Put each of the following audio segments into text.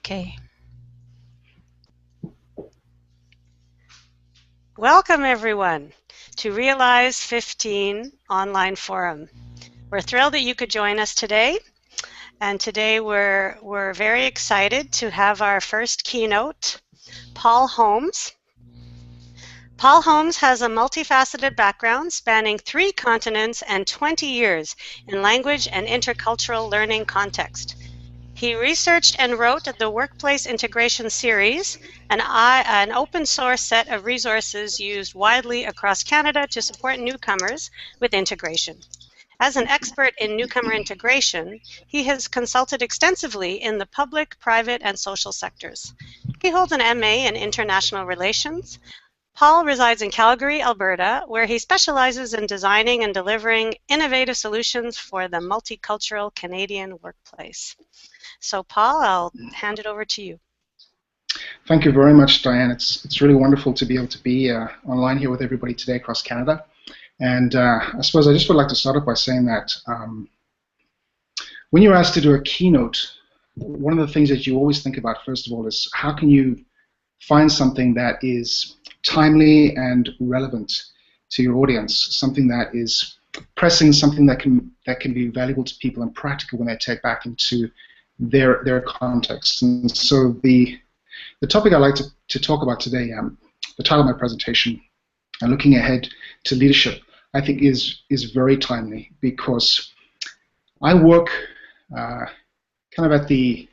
Okay. Welcome everyone to Realize 15 online forum. We're thrilled that you could join us today. And today we're very excited to have our first keynote, Paul Holmes. Paul Holmes has a multifaceted background spanning 3 continents and 20 years in language and intercultural learning context. He researched and wrote the Workplace Integration Series, an open source set of resources used widely across Canada to support newcomers with integration. As an expert in newcomer integration, he has consulted extensively in the public, private, and social sectors. He holds an MA in International Relations. Paul resides in Calgary, Alberta, where he specializes in designing and delivering innovative solutions for the multicultural Canadian workplace. So Paul, I'll hand it over to you. Thank you very much, Diane. It's really wonderful to be able to be online here with everybody today across Canada. And I suppose I just would like to start off by saying that when you're asked to do a keynote, one of the things that you always think about, first of all, is how can you find something that is timely and relevant to your audience, something that is pressing, something that can be valuable to people and practical when they take back into their context. And so the topic I'd like to talk about today, the title of my presentation, looking ahead to leadership, I think is very timely, because I work kind of at the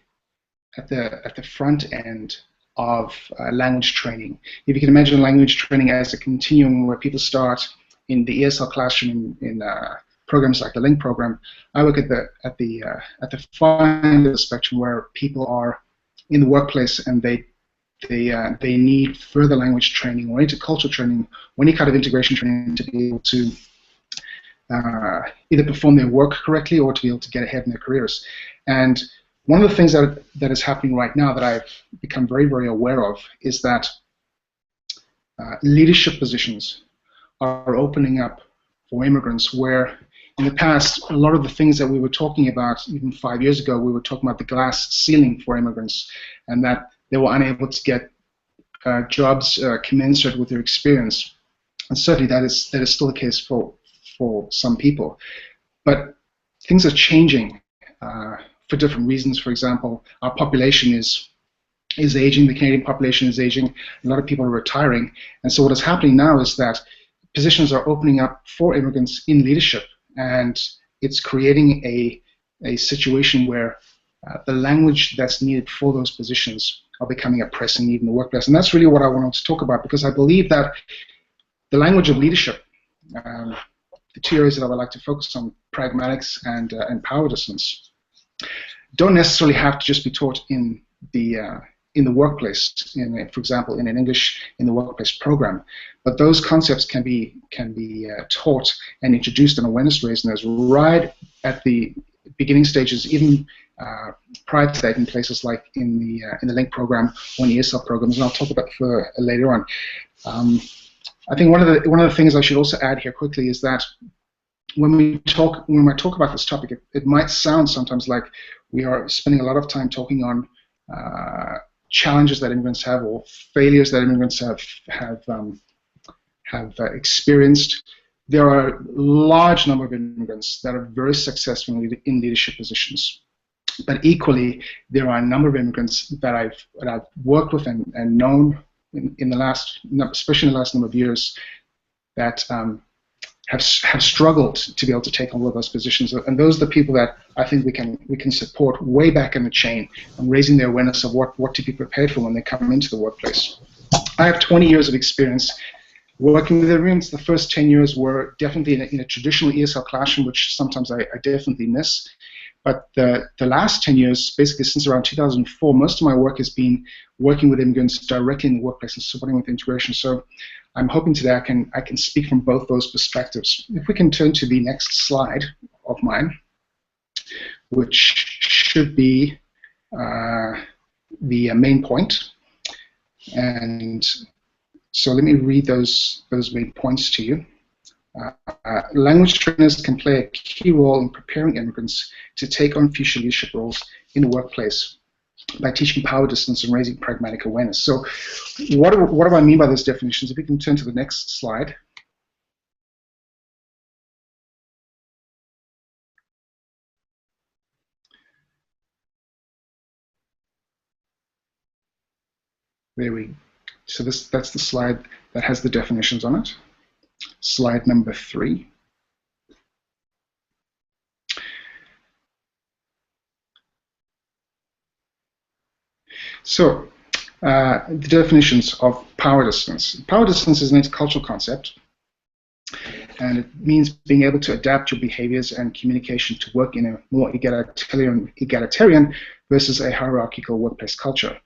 front end of language training. If you can imagine language training as a continuum where people start in the ESL classroom in programs like the Link program, I look at the far end of the spectrum where people are in the workplace and they need further language training or intercultural training or any kind of integration training to be able to either perform their work correctly or to be able to get ahead in their careers. And one of the things that is happening right now that I've become very, very aware of is that leadership positions are opening up for immigrants, where in the past, a lot of the things that we were talking about, even 5 years ago, we were talking about the glass ceiling for immigrants, and that they were unable to get jobs commensurate with their experience. And certainly that is still the case for some people. But things are changing for different reasons. For example, our population is aging, the Canadian population is aging, a lot of people are retiring, and so what is happening now is that positions are opening up for immigrants in leadership, and it's creating a situation where the language that's needed for those positions are becoming a pressing need in the workplace. And that's really what I wanted to talk about, because I believe that the language of leadership, the 2 areas that I would like to focus on, pragmatics and power distance, don't necessarily have to just be taught in the workplace, for example, in an English in the workplace program, but those concepts can be taught and introduced and awareness raised in those right at the beginning stages, even prior to that, in places like in the Link program or in the ESL programs, and I'll talk about further later on. I think one of the things I should also add here quickly is that when I talk about this topic, it might sound sometimes like we are spending a lot of time talking on challenges that immigrants have or failures that immigrants have experienced. There are a large number of immigrants that are very successful in leadership positions, but equally there are a number of immigrants that I've worked with and known in the last, especially in the last number of years, that have struggled to be able to take on one of those positions, and those are the people that I think we can support way back in the chain and raising their awareness of what to be prepared for when they come into the workplace. I have 20 years of experience working with immigrants. The first 10 years were definitely in a traditional ESL classroom, which sometimes I definitely miss. But the last 10 years, basically since around 2004, most of my work has been working with immigrants directly in the workplace and supporting with integration. So I'm hoping today I can speak from both those perspectives. If we can turn to the next slide of mine, which should be the main point. And so let me read those main points to you. Language trainers can play a key role in preparing immigrants to take on future leadership roles in the workplace. by teaching power distance and raising pragmatic awareness. So what do I mean by those definitions? If we can turn to the next slide. So that's the slide that has the definitions on it. Slide number 3. So the definitions of power distance. Power distance is an intercultural concept, and it means being able to adapt your behaviors and communication to work in a more egalitarian versus a hierarchical workplace culture.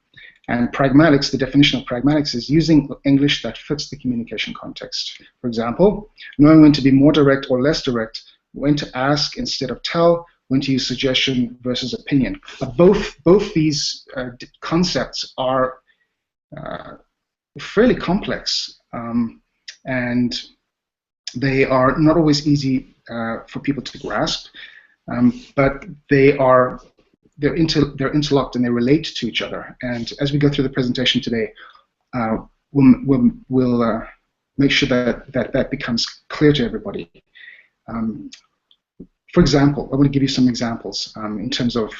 And pragmatics, the definition of pragmatics is using English that fits the communication context. For example, knowing when to be more direct or less direct, when to ask instead of tell, when to use suggestion versus opinion. Both these concepts are fairly complex, and they are not always easy for people to grasp, but they're interlocked and they relate to each other. And as we go through the presentation today, we'll make sure that becomes clear to everybody. For example, I want to give you some examples in terms of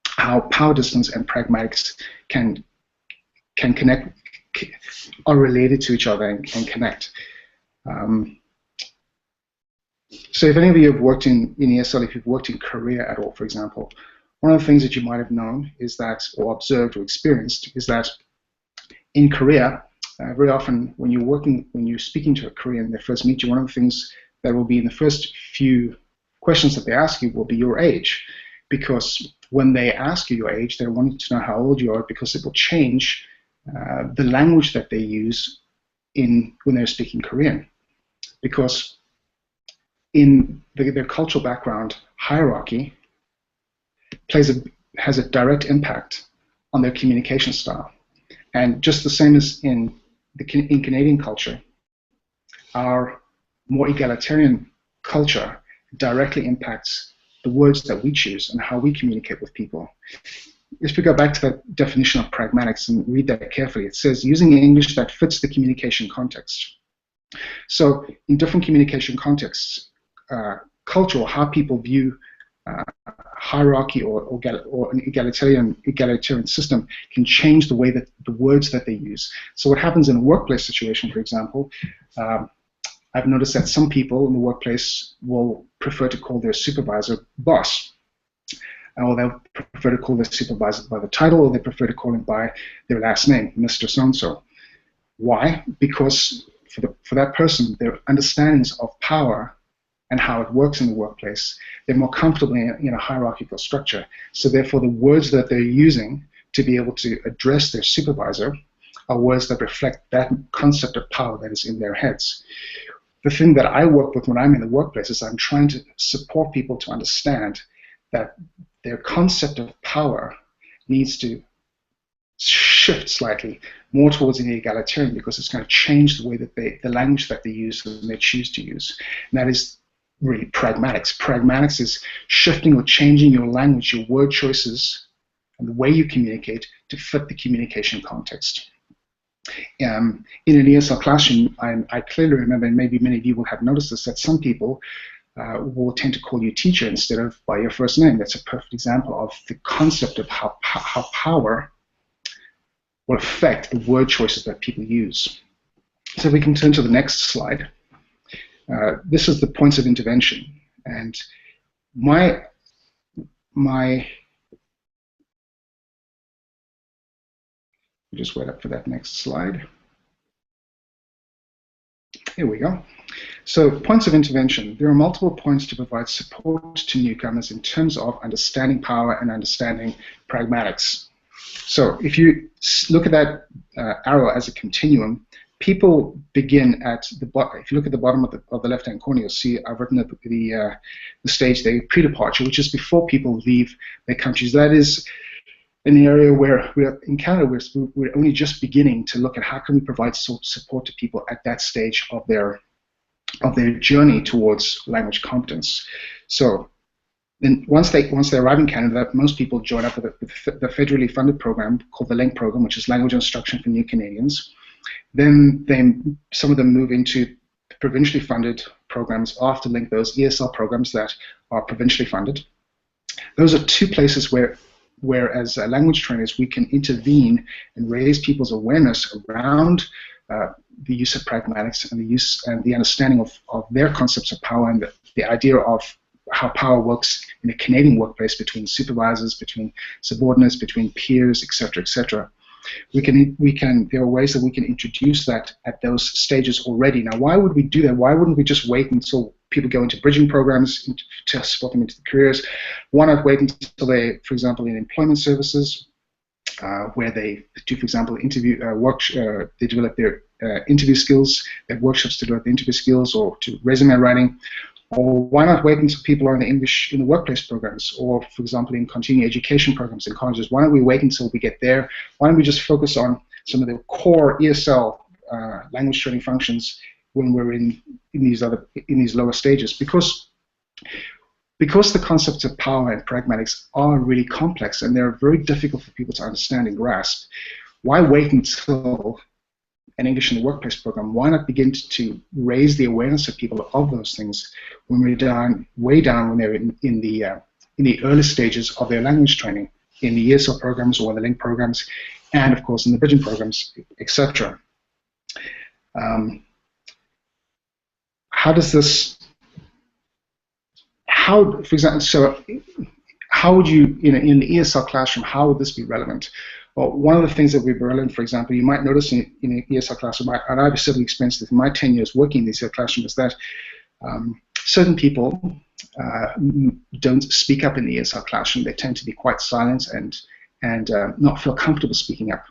how power distance and pragmatics can connect, are related to each other and connect. So if any of you have worked in ESL, if you've worked in Korea at all, for example, one of the things that you might have known is that, or observed or experienced, is that in Korea, very often when you're speaking to a Korean, they first meet you, one of the things that will be in the first few questions that they ask you will be your age, because when they ask you your age, they're wanting to know how old you are, because it will change the language that they use when they're speaking Korean. Because in their cultural background, hierarchy has a direct impact on their communication style. And just the same as in Canadian culture, our more egalitarian culture directly impacts the words that we choose and how we communicate with people. If we go back to that definition of pragmatics and read that carefully, it says using English that fits the communication context. So in different communication contexts, culture, or how people view hierarchy or an egalitarian system can change the way that the words that they use. So what happens in a workplace situation, for example, I've noticed that some people in the workplace will prefer to call their supervisor boss, or they'll prefer to call their supervisor by the title, or they prefer to call him by their last name, Mr. So-and-so. Why? Because for that person, their understandings of power and how it works in the workplace, they're more comfortable in a hierarchical structure. So therefore, the words that they're using to be able to address their supervisor are words that reflect that concept of power that is in their heads. The thing that I work with when I'm in the workplace is I'm trying to support people to understand that their concept of power needs to shift slightly more towards an egalitarian, because it's going to change the way that the language that they use and they choose to use. And that is really pragmatics. Pragmatics is shifting or changing your language, your word choices, and the way you communicate to fit the communication context. In an ESL classroom, I clearly remember, and maybe many of you will have noticed this, that some people will tend to call you teacher instead of by your first name. That's a perfect example of the concept of how power will affect the word choices that people use. So we can turn to the next slide. This is the points of intervention, and my just wait up for that next slide. Here we go. So points of intervention. There are multiple points to provide support to newcomers in terms of understanding power and understanding pragmatics. So if you look at that arrow as a continuum, people begin at the bottom. If you look at the bottom of the left-hand corner, you'll see I've written the stage, the pre-departure, which is before people leave their countries. That is an area where in Canada we're only just beginning to look at how can we provide support to people at that stage of their journey towards language competence. So Then once they arrive in Canada, most people join up with the federally funded program called the LINK program, which is Language Instruction for New Canadians. Then some of them move into provincially funded programs after LINK, those ESL programs that are provincially funded. Those are two places where as language trainers, we can intervene and raise people's awareness around the use of pragmatics and the understanding of their concepts of power and the idea of how power works in a Canadian workplace between supervisors, between subordinates, between peers, etc., etc. There are ways that we can introduce that at those stages already. Now, why would we do that? Why wouldn't we just wait until people go into bridging programs to support them into the careers? Why not wait until they, for example, in employment services, where they do, for example, they develop their interview skills, they have workshops to develop interview skills or to resume writing. Or why not wait until people are in the English in the workplace programs, or, for example, in continuing education programs in colleges? Why don't we wait until we get there? Why don't we just focus on some of the core ESL language training functions when we're in these lower stages? Because the concepts of power and pragmatics are really complex and they're very difficult for people to understand and grasp. Why wait until an English in the Workplace program? Why not begin to raise the awareness of people of those things when we're way down when they're in the early stages of their language training, in the ESL programs or the LINK programs, and of course in the bridging programs, etc. For example, so how would you, in the ESL classroom, how would this be relevant? Well, one of the things that would be relevant, for example, you might notice in an ESL classroom, and I've certainly experienced this in my 10 years working in the ESL classroom, is that certain people don't speak up in the ESL classroom. They tend to be quite silent and not feel comfortable speaking up.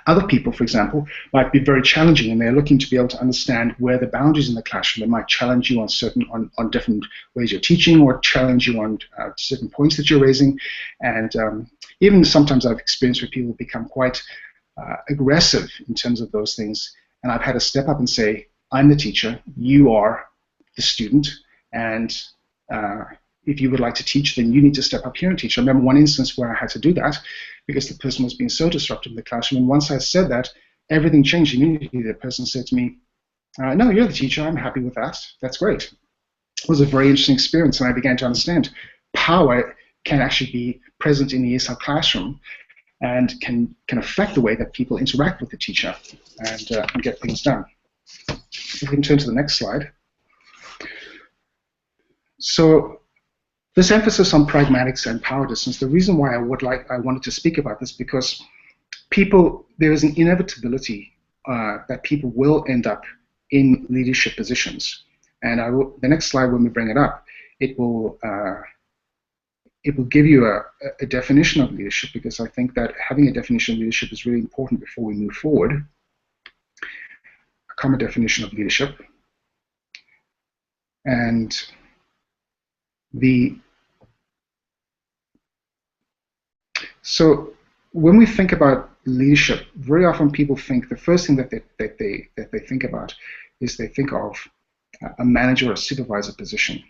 Other people, for example, might be very challenging, and they're looking to be able to understand where the boundaries in the classroom. They might challenge you on different ways you're teaching, or challenge you on certain points that you're raising. And even sometimes I've experienced where people become quite aggressive in terms of those things, and I've had to step up and say, I'm the teacher, you are the student, and if you would like to teach, then you need to step up here and teach. I remember one instance where I had to do that because the person was being so disruptive in the classroom, and once I said that, everything changed immediately. The person said to me, no, you're the teacher, I'm happy with that, that's great. It was a very interesting experience, and I began to understand power can actually be present in the ESL classroom and can affect the way that people interact with the teacher and get things done. If we can turn to the next slide. So this emphasis on pragmatics and power distance, the reason why I wanted to speak about this, because there is an inevitability that people will end up in leadership positions. And the next slide, when we bring it up, it will give you a definition of leadership, because I think that having a definition of leadership is really important before we move forward. A common definition of leadership. And so when we think about leadership, very often people think the first thing that they think about is they think of a manager or a supervisor position.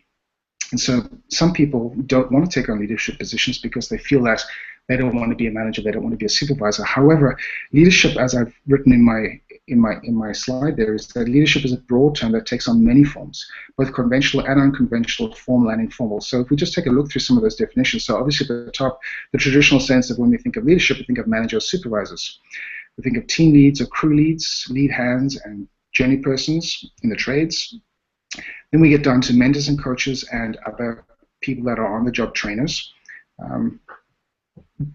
And so some people don't want to take on leadership positions because they feel that they don't want to be a manager, they don't want to be a supervisor. However, leadership, as I've written in my slide there, is that leadership is a broad term that takes on many forms, both conventional and unconventional, formal and informal. So if we just take a look through some of those definitions, so obviously at the top, the traditional sense of when we think of leadership, we think of managers or supervisors. We think of team leads or crew leads, lead hands, and journey persons in the trades. Then we get down to mentors and coaches and other people that are on-the-job trainers.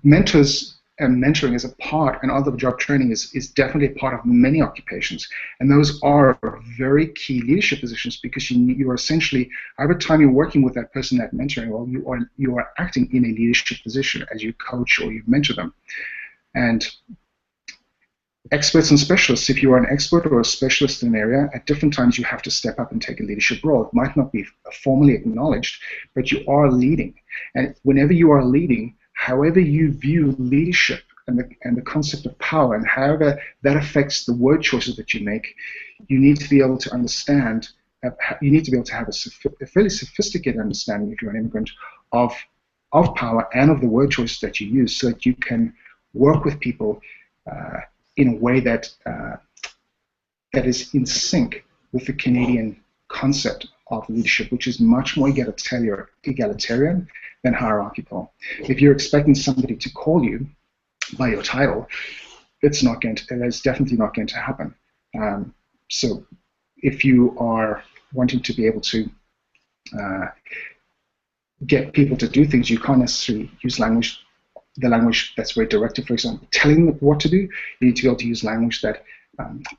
Mentors and mentoring is a part, and on-the-job training is definitely a part of many occupations. And those are very key leadership positions, because you are essentially, every time you're working with that person, that mentoring, well, you are acting in a leadership position as you coach or you mentor them. And experts and specialists, if you are an expert or a specialist in an area, at different times you have to step up and take a leadership role. It might not be formally acknowledged, but you are leading. And whenever you are leading, however you view leadership and the concept of power, and however that affects the word choices that you make, you need to be able to understand you need to be able to have a fairly sophisticated understanding, if you're an immigrant, of power and of the word choices that you use, so that you can work with people in a way that that is in sync with the Canadian concept of leadership, which is much more egalitarian than hierarchical. If you're expecting somebody to call you by your title, it's definitely not going to happen. So if you are wanting to be able to get people to do things, you can't necessarily use the language that's very directive. For example, telling them what to do, you need to be able to use language that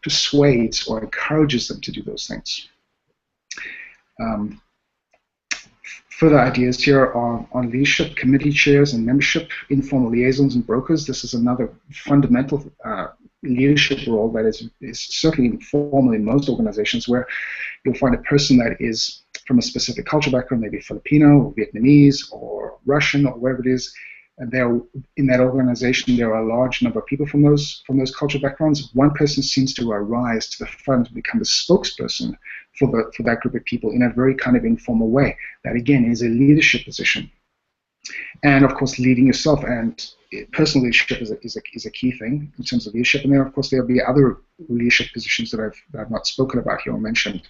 persuades or encourages them to do those things. Further ideas here are on leadership, committee chairs and membership, informal liaisons and brokers. This is another fundamental leadership role that is certainly informal in most organizations, where you'll find a person that is from a specific cultural background, maybe Filipino or Vietnamese or Russian or wherever it is, and in that organization there are a large number of people from those cultural backgrounds. One person seems to arise to the front and become the spokesperson for that group of people in a very kind of informal way. That again is a leadership position. And of course, leading yourself and personal leadership is a key thing in terms of leadership. And then of course there'll be other leadership positions that I've not spoken about here or mentioned.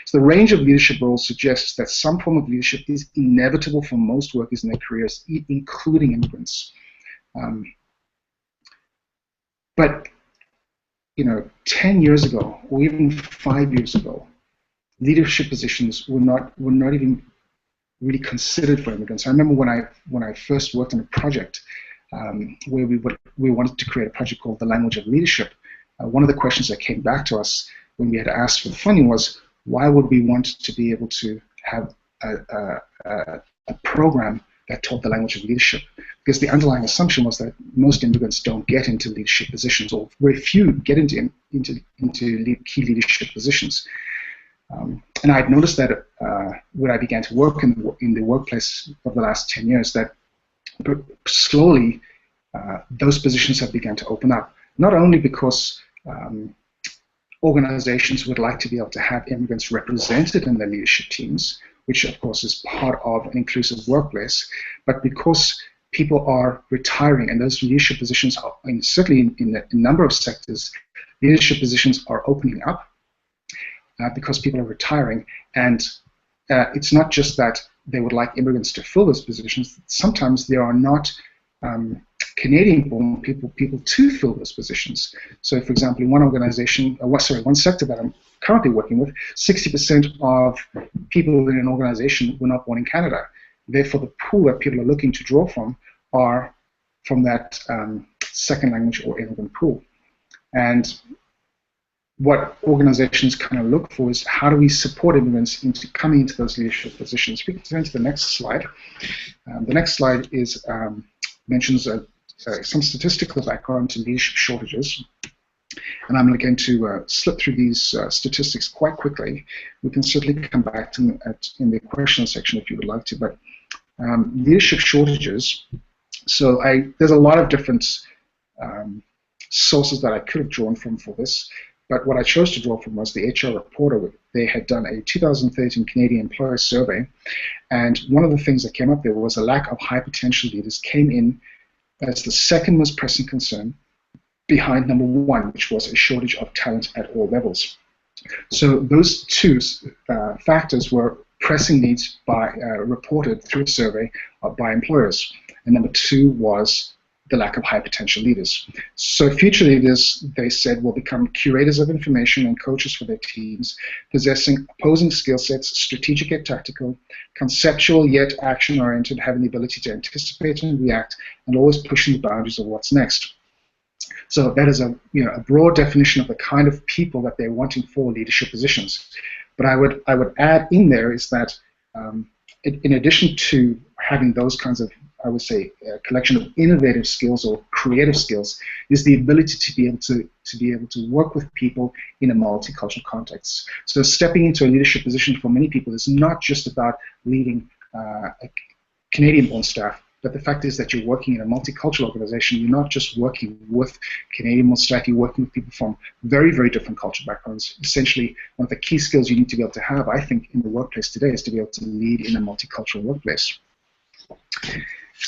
So the range of leadership roles suggests that some form of leadership is inevitable for most workers in their careers, including immigrants. But 10 years ago, or even 5 years ago, leadership positions were not even really considered for immigrants. I remember when I first worked on a project where we wanted to create a project called The Language of Leadership. One of the questions that came back to us when we had asked for the funding was, why would we want to be able to have a program that taught the language of leadership? Because the underlying assumption was that most immigrants don't get into leadership positions, or very few get into key leadership positions. And I'd noticed that when I began to work in the workplace over the last 10 years, that slowly those positions have begun to open up. Not only because organizations would like to be able to have immigrants represented in their leadership teams, which of course is part of an inclusive workplace, but because people are retiring, and those leadership positions are, certainly in a number of sectors, leadership positions are opening up. Because people are retiring, and it's not just that they would like immigrants to fill those positions. Sometimes there are not Canadian-born people to fill those positions. So, for example, in one organization, one sector that I'm currently working with, 60% of people in an organization were not born in Canada. Therefore, the pool that people are looking to draw from are from that second language or immigrant pool. And what organizations kind of look for is, how do we support immigrants into coming into those leadership positions? We can turn to the next slide. The next slide is mentions some statistical background to leadership shortages. And I'm going to slip through these statistics quite quickly. We can certainly come back to them in the question section if you would like to. But leadership shortages, so there's a lot of different sources that I could have drawn from for this. But what I chose to draw from was the HR Reporter. They had done a 2013 Canadian Employer Survey, and one of the things that came up there was a lack of high potential leaders came in as the second most pressing concern, behind number one, which was a shortage of talent at all levels. So those two factors were pressing needs reported through a survey by employers, and number two was the lack of high potential leaders. So future leaders, they said, will become curators of information and coaches for their teams, possessing opposing skill sets, strategic yet tactical, conceptual yet action-oriented, having the ability to anticipate and react, and always pushing the boundaries of what's next. So that is a broad definition of the kind of people that they're wanting for leadership positions. But I would add in there is that in addition to having those kinds of, I would say, a collection of innovative skills or creative skills, is the ability to be able to work with people in a multicultural context. So stepping into a leadership position for many people is not just about leading Canadian-born staff, But the fact is that you're working in a multicultural organization. You're not just working with Canadian multicultural, you're working with people from very, very different cultural backgrounds. Essentially, one of the key skills you need to be able to have, I think, in the workplace today is to be able to lead in a multicultural workplace. So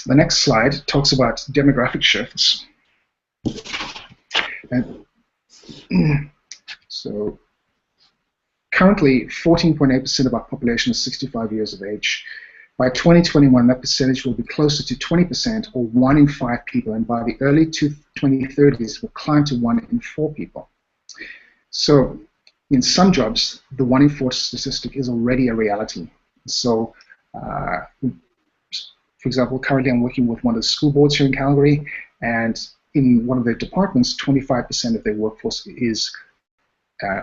the next slide talks about demographic shifts. And so currently, 14.8% of our population is 65 years of age. By 2021, that percentage will be closer to 20%, or 1 in 5 people, and by the early 2030s, will climb to 1 in 4 people. So in some jobs, the 1 in 4 statistic is already a reality. So, for example, currently I'm working with one of the school boards here in Calgary, and in one of their departments, 25% of their workforce is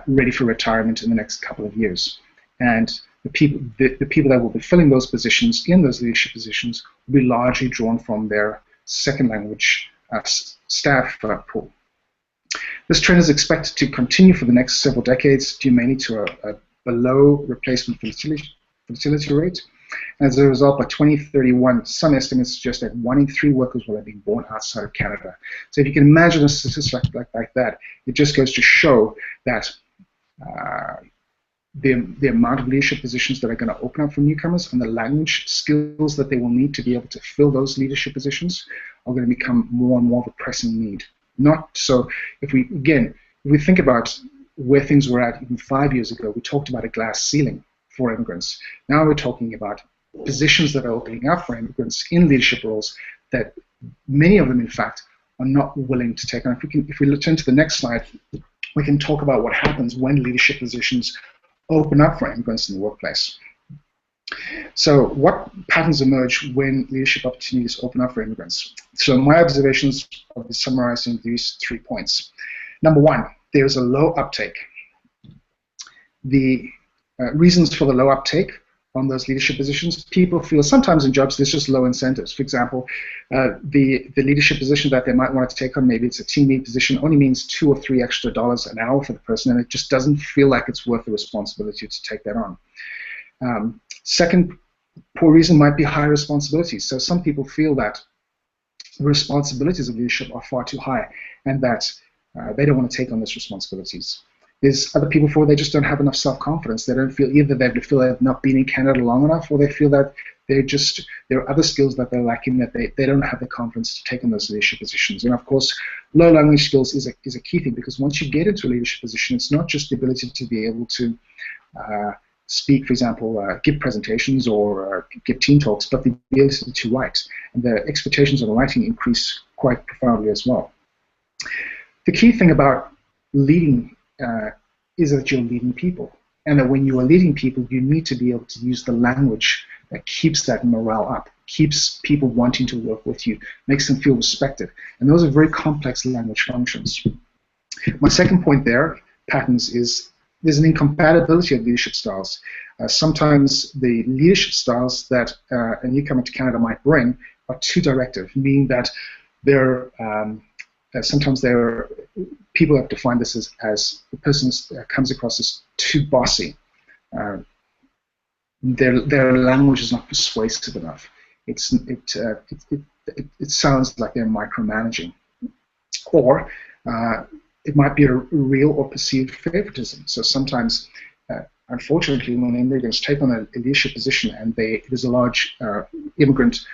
ready for retirement in the next couple of years. And the people that will be filling those positions, in those leadership positions, will be largely drawn from their second language staff pool. This trend is expected to continue for the next several decades, due mainly to a below replacement fertility rate. As a result, by 2031, some estimates suggest that 1 in 3 workers will have been born outside of Canada. So if you can imagine a statistic like that, it just goes to show that the amount of leadership positions that are going to open up for newcomers and the language skills that they will need to be able to fill those leadership positions are going to become more and more of a pressing need. Not so, if we think about where things were at even 5 years ago, we talked about a glass ceiling for immigrants. Now we're talking about positions that are opening up for immigrants in leadership roles that many of them, in fact, are not willing to take on. If we turn to the next slide, we can talk about what happens when leadership positions open up for immigrants in the workplace. So what patterns emerge when leadership opportunities open up for immigrants? So my observations will be summarized in these 3 points. Number 1, there's a low uptake. The reasons for the low uptake on those leadership positions, people feel sometimes in jobs there's just low incentives. For example, the leadership position that they might want to take on, maybe it's a team lead position, only means $2 or $3 extra an hour for the person, and it just doesn't feel like it's worth the responsibility to take that on. Second poor reason might be high responsibilities. So some people feel that the responsibilities of leadership are far too high, and that they don't want to take on those responsibilities. There's other people for they just don't have enough self-confidence. They don't feel either they feel they've not been in Canada long enough, or they feel that there are other skills that they're lacking, that they don't have the confidence to take on those leadership positions. And of course, low language skills is a key thing, because once you get into a leadership position, it's not just the ability to be able to speak, for example, give presentations or give team talks, but the ability to write. And the expectations on writing increase quite profoundly as well. The key thing about leading is that you're leading people, and that when you are leading people, you need to be able to use the language that keeps that morale up, keeps people wanting to work with you, makes them feel respected. And those are very complex language functions. My second point there, patterns, is there's an incompatibility of leadership styles. Sometimes the leadership styles that a newcomer to Canada might bring are too directive, meaning that they're sometimes people have defined this as the person comes across as too bossy. Their language is not persuasive enough. It sounds like they're micromanaging, or it might be a real or perceived favoritism. So sometimes, unfortunately, when immigrants take on a leadership position and there's a large immigrant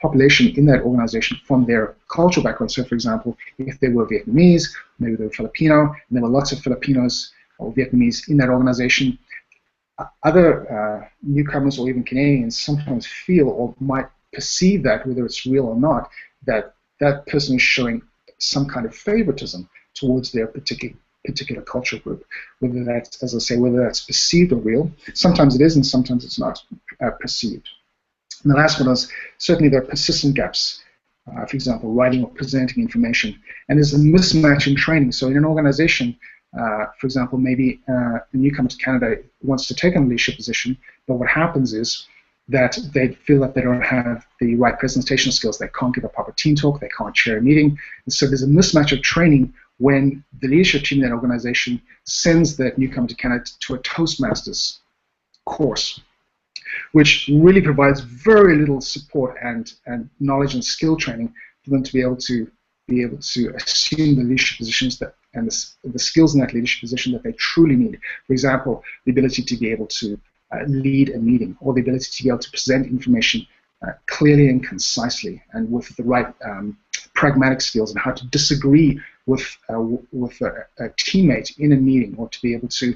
population in that organization from their cultural background. So, for example, if they were Vietnamese, maybe they were Filipino, and there were lots of Filipinos or Vietnamese in that organization, other newcomers or even Canadians sometimes feel or might perceive that, whether it's real or not, that that person is showing some kind of favoritism towards their particular cultural group, whether that's, as I say, whether that's perceived or real. Sometimes it is, and sometimes it's not perceived. And the last one is certainly there are persistent gaps, for example, writing or presenting information. And there's a mismatch in training. So in an organization, for example, maybe a newcomer to Canada wants to take on a leadership position, but what happens is that they feel that they don't have the right presentation skills. They can't give a proper team talk. They can't chair a meeting. And so there's a mismatch of training when the leadership team in that organization sends that newcomer to Canada to a Toastmasters course. which really provides very little support and knowledge and skill training for them to be able to assume the leadership positions that and the skills in that leadership position that they truly need. For example, the ability to be able to lead a meeting, or the ability to be able to present information clearly and concisely, and with the right pragmatic skills, and how to disagree with a teammate in a meeting, or to be able to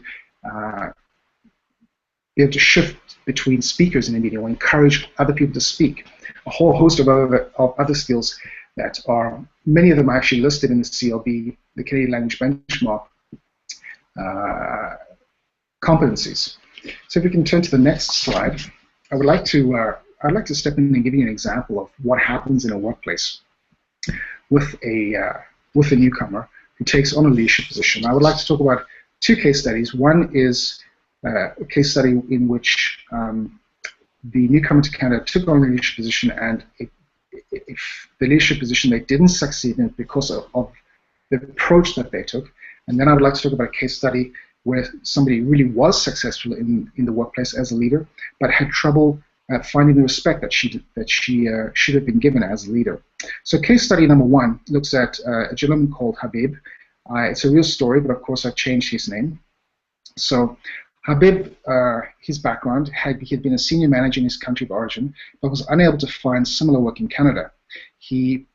shift between speakers in a meeting, or encourage other people to speak. A whole host of other skills that are, many of them are actually listed in the CLB, the Canadian Language Benchmark competencies. So if we can turn to the next slide, I'd like to step in and give you an example of what happens in a workplace with a newcomer who takes on a leadership position. I would like to talk about two case studies. One is a case study in which the newcomer to Canada took on a leadership position, and if the leadership position, they didn't succeed in it because of the approach that they took. And then I would like to talk about a case study where somebody really was successful in the workplace as a leader, but had trouble finding the respect that she should have been given as a leader. So case study number one looks at a gentleman called Habib. It's a real story, but of course I've changed his name. So Habib, his background, he had been a senior manager in his country of origin, but was unable to find similar work in Canada. He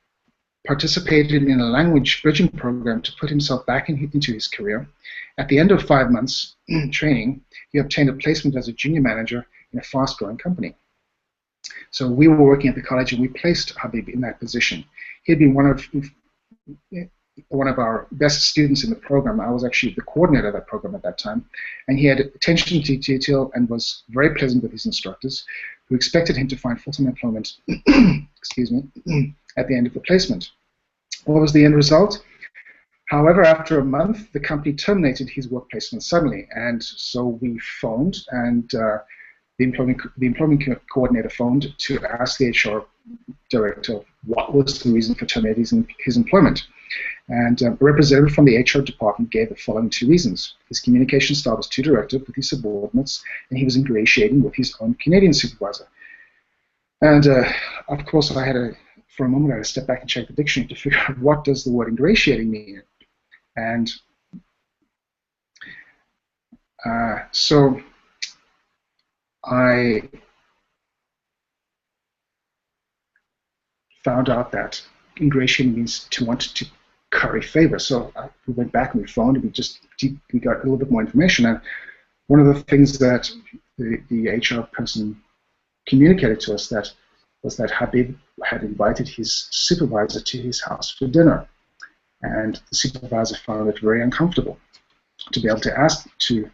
participated in a language bridging program to put himself back into his career. At the end of 5 months training, he obtained a placement as a junior manager in a fast-growing company. So we were working at the college, and we placed Habib in that position. He had been one of our best students in the program. I was actually the coordinator of that program at that time, and he had attention to detail and was very pleasant with his instructors, who expected him to find full-time employment excuse me, at the end of the placement. What was the end result? However, after a month, the company terminated his work placement suddenly, and so we phoned, and the employment coordinator phoned to ask the HR director what was the reason for terminating his employment. And a representative from the HR department gave the following two reasons. His communication style was too directive with his subordinates, and he was ingratiating with his own Canadian supervisor. And of course, for a moment, I had to step back and check the dictionary to figure out what does the word ingratiating mean. And so I found out that ingratiating means to want to curry favor. So we went back and we phoned, and we got a little bit more information. And one of the things that the HR person communicated to us was that Habib had invited his supervisor to his house for dinner, and the supervisor found it very uncomfortable to be able to ask to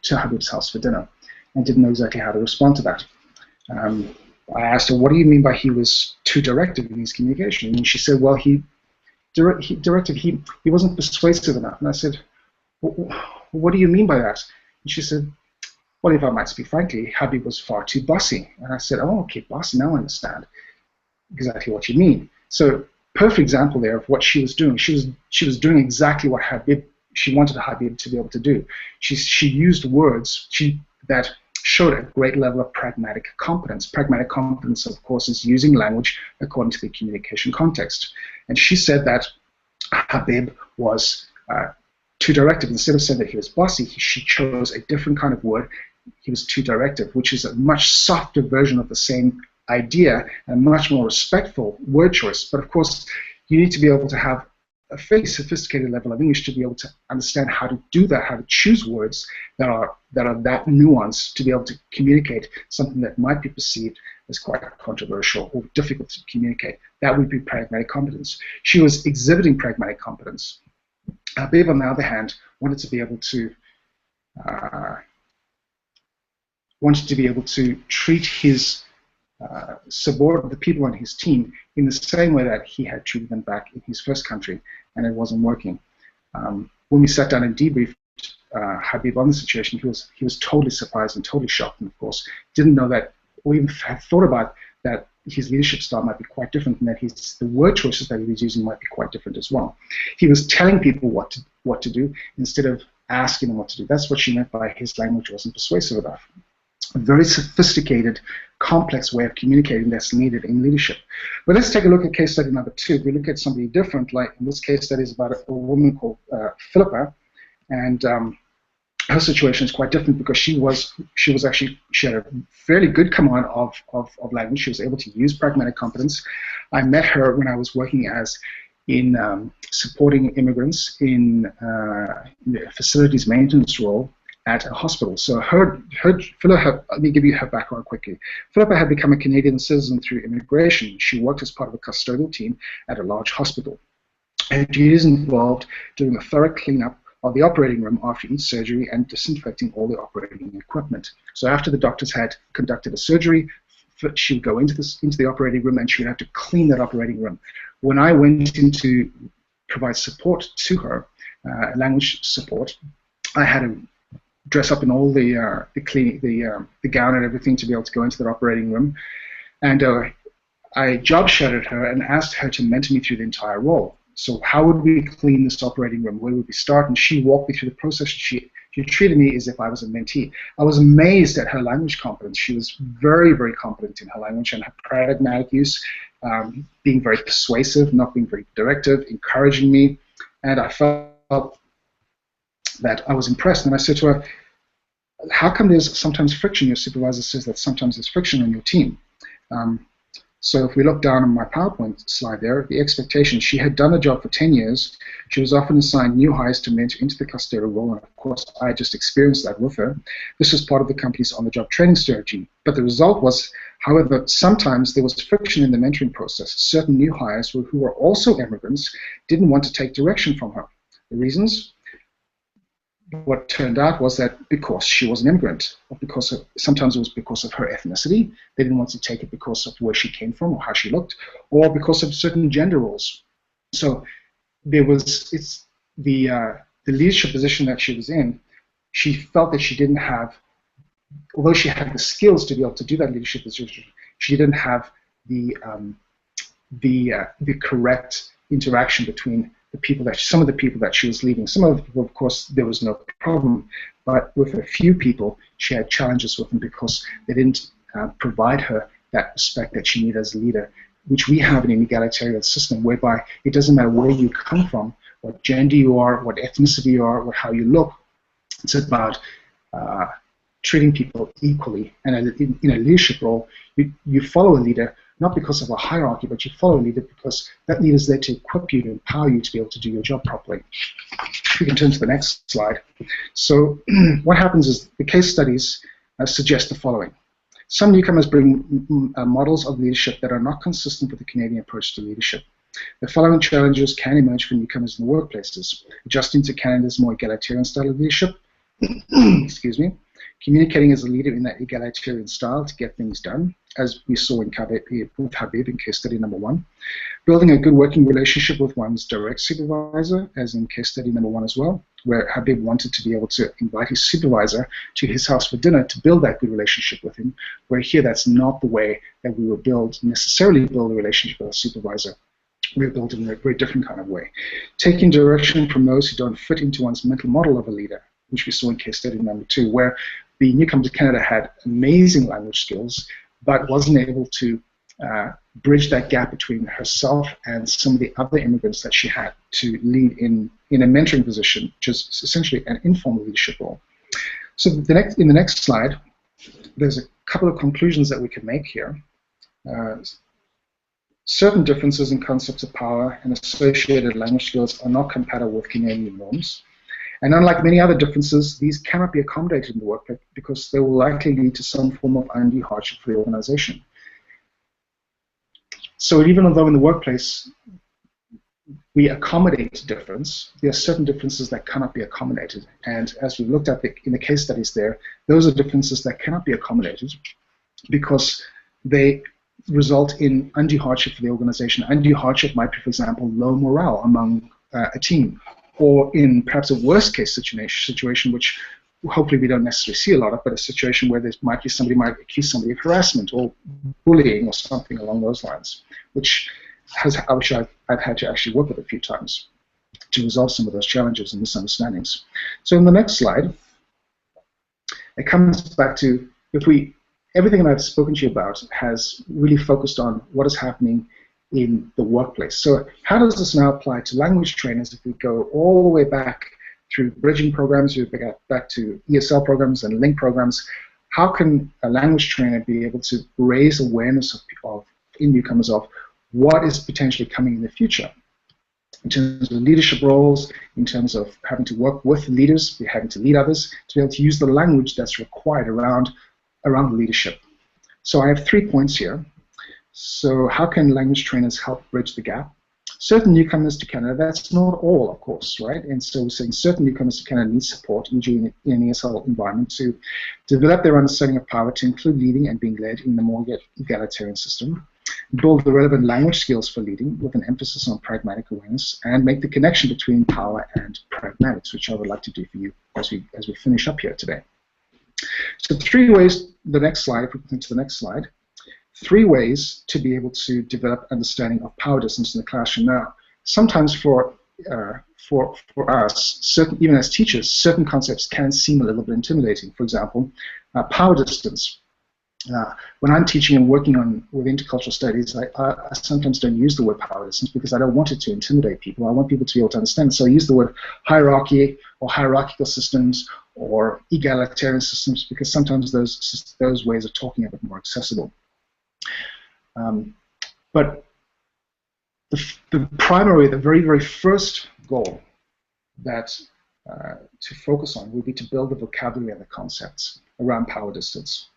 Habib's house for dinner, and didn't know exactly how to respond to that. I asked her, what do you mean by he was too directive in his communication? And she said, well, he wasn't persuasive enough. And I said, what do you mean by that? And she said, well, if I might speak frankly, Habib was far too bossy. And I said, oh, okay, bossy, now I understand exactly what you mean. So perfect example there of what she was doing. She was doing exactly what she wanted Habib to be able to do. She used words that showed a great level of pragmatic competence. Pragmatic competence, of course, is using language according to the communication context. And she said that Habib was too directive. Instead of saying that he was bossy, she chose a different kind of word. He was too directive, which is a much softer version of the same idea and a much more respectful word choice. But of course, you need to be able to have a fairly sophisticated level of English to be able to understand how to do that, how to choose words that are that nuanced to be able to communicate something that might be perceived as quite controversial or difficult to communicate. That would be pragmatic competence. She was exhibiting pragmatic competence. Habib, on the other hand, wanted to be able to treat his the people on his team in the same way that he had treated them back in his first country, and it wasn't working. When we sat down and debriefed Habib on the situation, he was totally surprised and totally shocked, and of course didn't know that, or even had thought about that his leadership style might be quite different, and that the word choices that he was using might be quite different as well. He was telling people what to do instead of asking them what to do. That's what she meant by his language wasn't persuasive enough. a very sophisticated, complex way of communicating that's needed in leadership. But let's take a look at case study number 2. We look at somebody different, like in this case study is about a woman called Philippa, and her situation is quite different because she had a fairly good command of language. She was able to use pragmatic competence. I met her when I was working in supporting immigrants in the facilities maintenance role at a hospital. So Philippa, let me give you her background quickly. Philippa had become a Canadian citizen through immigration. She worked as part of a custodial team at a large hospital. Her duties involved doing a thorough cleanup of the operating room after each surgery and disinfecting all the operating equipment. So after the doctors had conducted a surgery, she would go into the operating room and she would have to clean that operating room. When I went in to provide support to her, language support, I had to dress up in all the gown and everything to be able to go into that operating room, and I job shadowed her and asked her to mentor me through the entire role. So how would we clean this operating room? Where would we start? And she walked me through the process. She treated me as if I was a mentee. I was amazed at her language competence. She was very, very competent in her language and her pragmatic use, being very persuasive, not being very directive, encouraging me. And I felt that I was impressed. And I said to her, how come there's sometimes friction? Your supervisor says that sometimes there's friction on your team. So if we look down on my PowerPoint slide there, the expectation, she had done the job for 10 years. She was often assigned new hires to mentor into the custodial role, and of course, I just experienced that with her. This was part of the company's on-the-job training strategy. But the result was, however, sometimes there was friction in the mentoring process. Certain new hires who were also immigrants didn't want to take direction from her. The reasons? What turned out was that because she was an immigrant, or sometimes it was because of her ethnicity, they didn't want to take it because of where she came from or how she looked, or because of certain gender roles. So the leadership position that she was in, she felt that she didn't have, although she had the skills to be able to do that leadership position, she didn't have the correct interaction between some of the people that she was leading. Some of the people, of course, there was no problem, but with a few people, she had challenges with them because they didn't provide her that respect that she needed as a leader, which we have in an egalitarian system, whereby it doesn't matter where you come from, what gender you are, what ethnicity you are, or how you look. It's about treating people equally. And in a leadership role, you follow a leader not because of a hierarchy, but you follow a leader because that leader is there to equip you, to empower you to be able to do your job properly. We can turn to the next slide. So what happens is the case studies suggest the following. Some newcomers bring models of leadership that are not consistent with the Canadian approach to leadership. The following challenges can emerge for newcomers in the workplaces: adjusting to Canada's more egalitarian style of leadership, excuse me, communicating as a leader in that egalitarian style to get things done, as we saw with Habib in case study number 1. Building a good working relationship with one's direct supervisor, as in case study number 1 as well, where Habib wanted to be able to invite his supervisor to his house for dinner to build that good relationship with him, where here that's not the way that we would necessarily build a relationship with a supervisor. We're built in a very different kind of way. Taking direction from those who don't fit into one's mental model of a leader, which we saw in case study number 2, where the newcomer to Canada had amazing language skills, but wasn't able to bridge that gap between herself and some of the other immigrants that she had to lead in a mentoring position, which is essentially an informal leadership role. So in the next slide, there's a couple of conclusions that we can make here. Certain differences in concepts of power and associated language skills are not compatible with Canadian norms. And unlike many other differences, these cannot be accommodated in the workplace because they will likely lead to some form of undue hardship for the organization. So even though in the workplace we accommodate difference, there are certain differences that cannot be accommodated. And as we looked at in the case studies there, those are differences that cannot be accommodated because they result in undue hardship for the organization. Undue hardship might be, for example, low morale among a team, or in perhaps a worst case situation, which hopefully we don't necessarily see a lot of, but a situation where somebody might accuse somebody of harassment or bullying or something along those lines, which I've had to actually work with a few times to resolve some of those challenges and misunderstandings. So in the next slide, it comes back to if we, everything that I've spoken to you about has really focused on what is happening in the workplace. So how does this now apply to language trainers if we go all the way back through bridging programs, we get back to ESL programs and link programs? How can a language trainer be able to raise awareness in newcomers of what is potentially coming in the future? In terms of leadership roles, in terms of having to work with leaders, having to lead others, to be able to use the language that's required around leadership. So I have 3 points here. So how can language trainers help bridge the gap? Certain newcomers to Canada, that's not all, of course, right? And so we're saying certain newcomers to Canada need support, e.g. in an ESL environment, to develop their understanding of power, to include leading and being led in the more egalitarian system, build the relevant language skills for leading with an emphasis on pragmatic awareness, and make the connection between power and pragmatics, which I would like to do for you as we finish up here today. So 3 ways, the next slide, if we can to the next slide, 3 ways to be able to develop understanding of power distance in the classroom. Now, sometimes for us, even as teachers, certain concepts can seem a little bit intimidating. For example, power distance. When I'm teaching and working with intercultural studies, I sometimes don't use the word power distance because I don't want it to intimidate people. I want people to be able to understand. So I use the word hierarchy or hierarchical systems or egalitarian systems because sometimes those ways of talking are a bit more accessible. But the very first goal that to focus on would be to build the vocabulary and the concepts around power distance.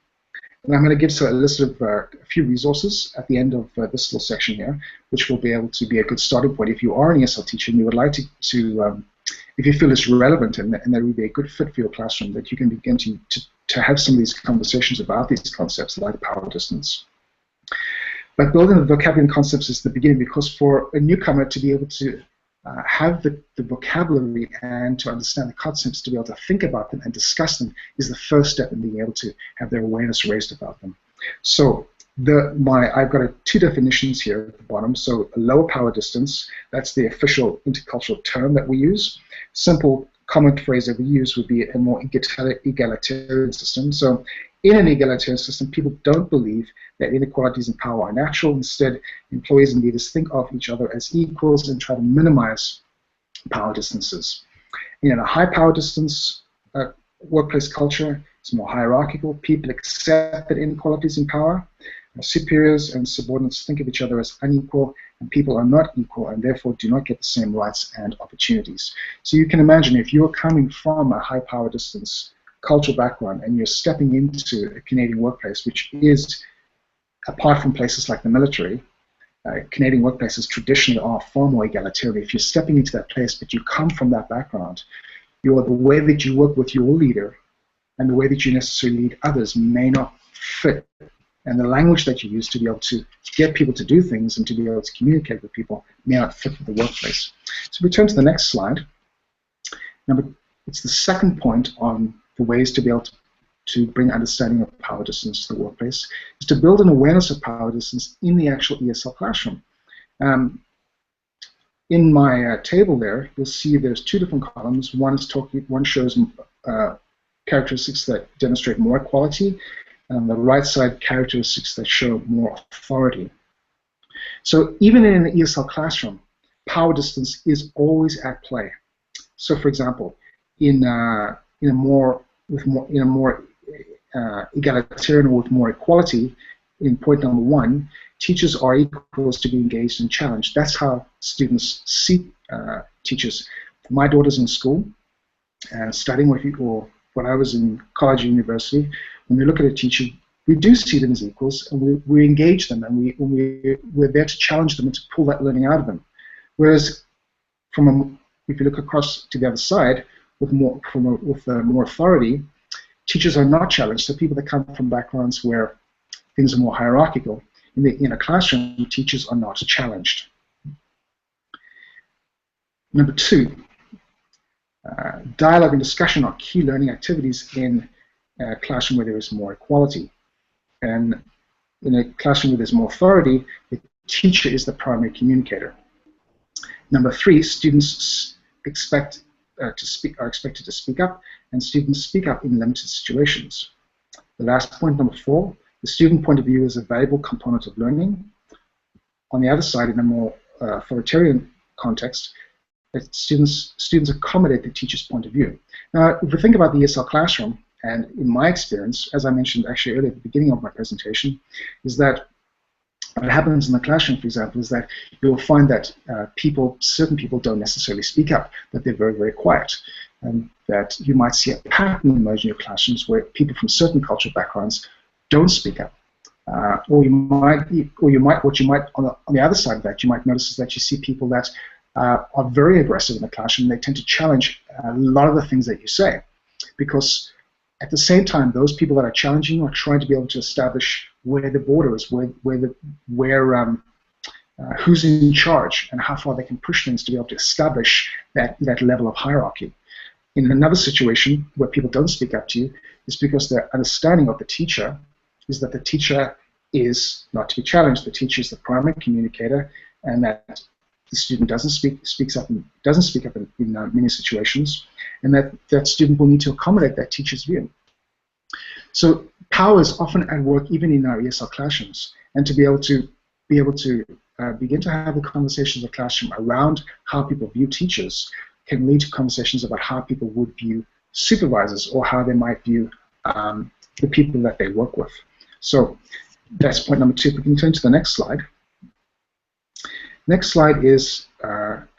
And I'm going to give a list of a few resources at the end of this little section here, which will be able to be a good starting point if you are an ESL teacher and you would like to if you feel it's relevant and that would be a good fit for your classroom, that you can begin to have some of these conversations about these concepts like power distance. But building the vocabulary and concepts is the beginning, because for a newcomer to be able to have the vocabulary and to understand the concepts, to be able to think about them and discuss them, is the first step in being able to have their awareness raised about them. So I've got 2 definitions here at the bottom. So a lower power distance, that's the official intercultural term that we use. Simple common phrase that we use would be a more egalitarian system. So in an egalitarian system, people don't believe that inequalities in power are natural. Instead, employees and leaders think of each other as equals and try to minimize power distances. In a high power distance workplace culture, it's more hierarchical. People accept that inequalities in power. Superiors and subordinates think of each other as unequal, and people are not equal and therefore do not get the same rights and opportunities. So you can imagine if you're coming from a high power distance cultural background and you're stepping into a Canadian workplace, which is, apart from places like the military, Canadian workplaces traditionally are far more egalitarian. If you're stepping into that place but you come from that background, the way that you work with your leader and the way that you necessarily lead others may not fit. And the language that you use to be able to get people to do things and to be able to communicate with people may not fit with the workplace. So we turn to the next slide. It's the second point on the ways to be able to bring understanding of power distance to the workplace, is to build an awareness of power distance in the actual ESL classroom. In my table there, you'll see there's 2 different columns. One shows characteristics that demonstrate more equality, and on the right side, characteristics that show more authority. So even in an ESL classroom, power distance is always at play. So for example, in a more egalitarian or with more equality, in point number 1, teachers are equals to be engaged and challenged. That's how students see teachers. My daughter's in school and studying with people. When I was in college and university, when we look at a teacher, we do see them as equals, and we engage them, and we're there to challenge them and to pull that learning out of them. Whereas, if you look across to the other side, with more authority, teachers are not challenged. So people that come from backgrounds where things are more hierarchical, in a classroom, teachers are not challenged. Number 2, dialogue and discussion are key learning activities in a classroom where there is more equality. And in a classroom where there's more authority, the teacher is the primary communicator. Number 3, students are expected to speak up, and students speak up in limited situations. The last point, number 4, the student point of view is a valuable component of learning. On the other side, in a more authoritarian context, that students accommodate the teacher's point of view. Now, if we think about the ESL classroom, and in my experience, as I mentioned actually earlier at the beginning of my presentation, is that what happens in the classroom, for example, is that you'll find that certain people don't necessarily speak up, that they're very, very quiet, and that you might see a pattern emerge in your classrooms where people from certain cultural backgrounds don't speak up. What you might on the other side of that, you might notice is that you see people that are very aggressive in the classroom. They tend to challenge a lot of the things that you say, because at the same time, those people that are challenging are trying to be able to establish where the border is, who's in charge, and how far they can push things to be able to establish that level of hierarchy. In another situation where people don't speak up to you, is because their understanding of the teacher is that the teacher is not to be challenged. The teacher is the primary communicator, and that the student doesn't speak up in many situations, and that student will need to accommodate that teacher's view. So power is often at work even in our ESL classrooms, and to be able to begin to have the conversations in the classroom around how people view teachers can lead to conversations about how people would view supervisors, or how they might view the people that they work with. So that's point number 2. We can turn to the next slide. Next slide is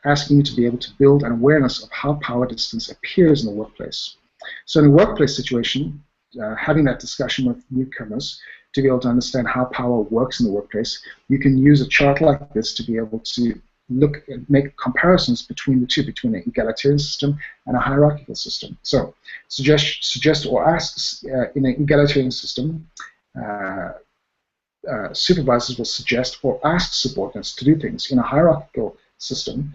asking you to be able to build an awareness of how power distance appears in the workplace. So in a workplace situation, having that discussion with newcomers to be able to understand how power works in the workplace, you can use a chart like this to be able to look and make comparisons between the two, between an egalitarian system and a hierarchical system. So suggest or ask in an egalitarian system, supervisors will suggest or ask subordinates to do things. In a hierarchical system,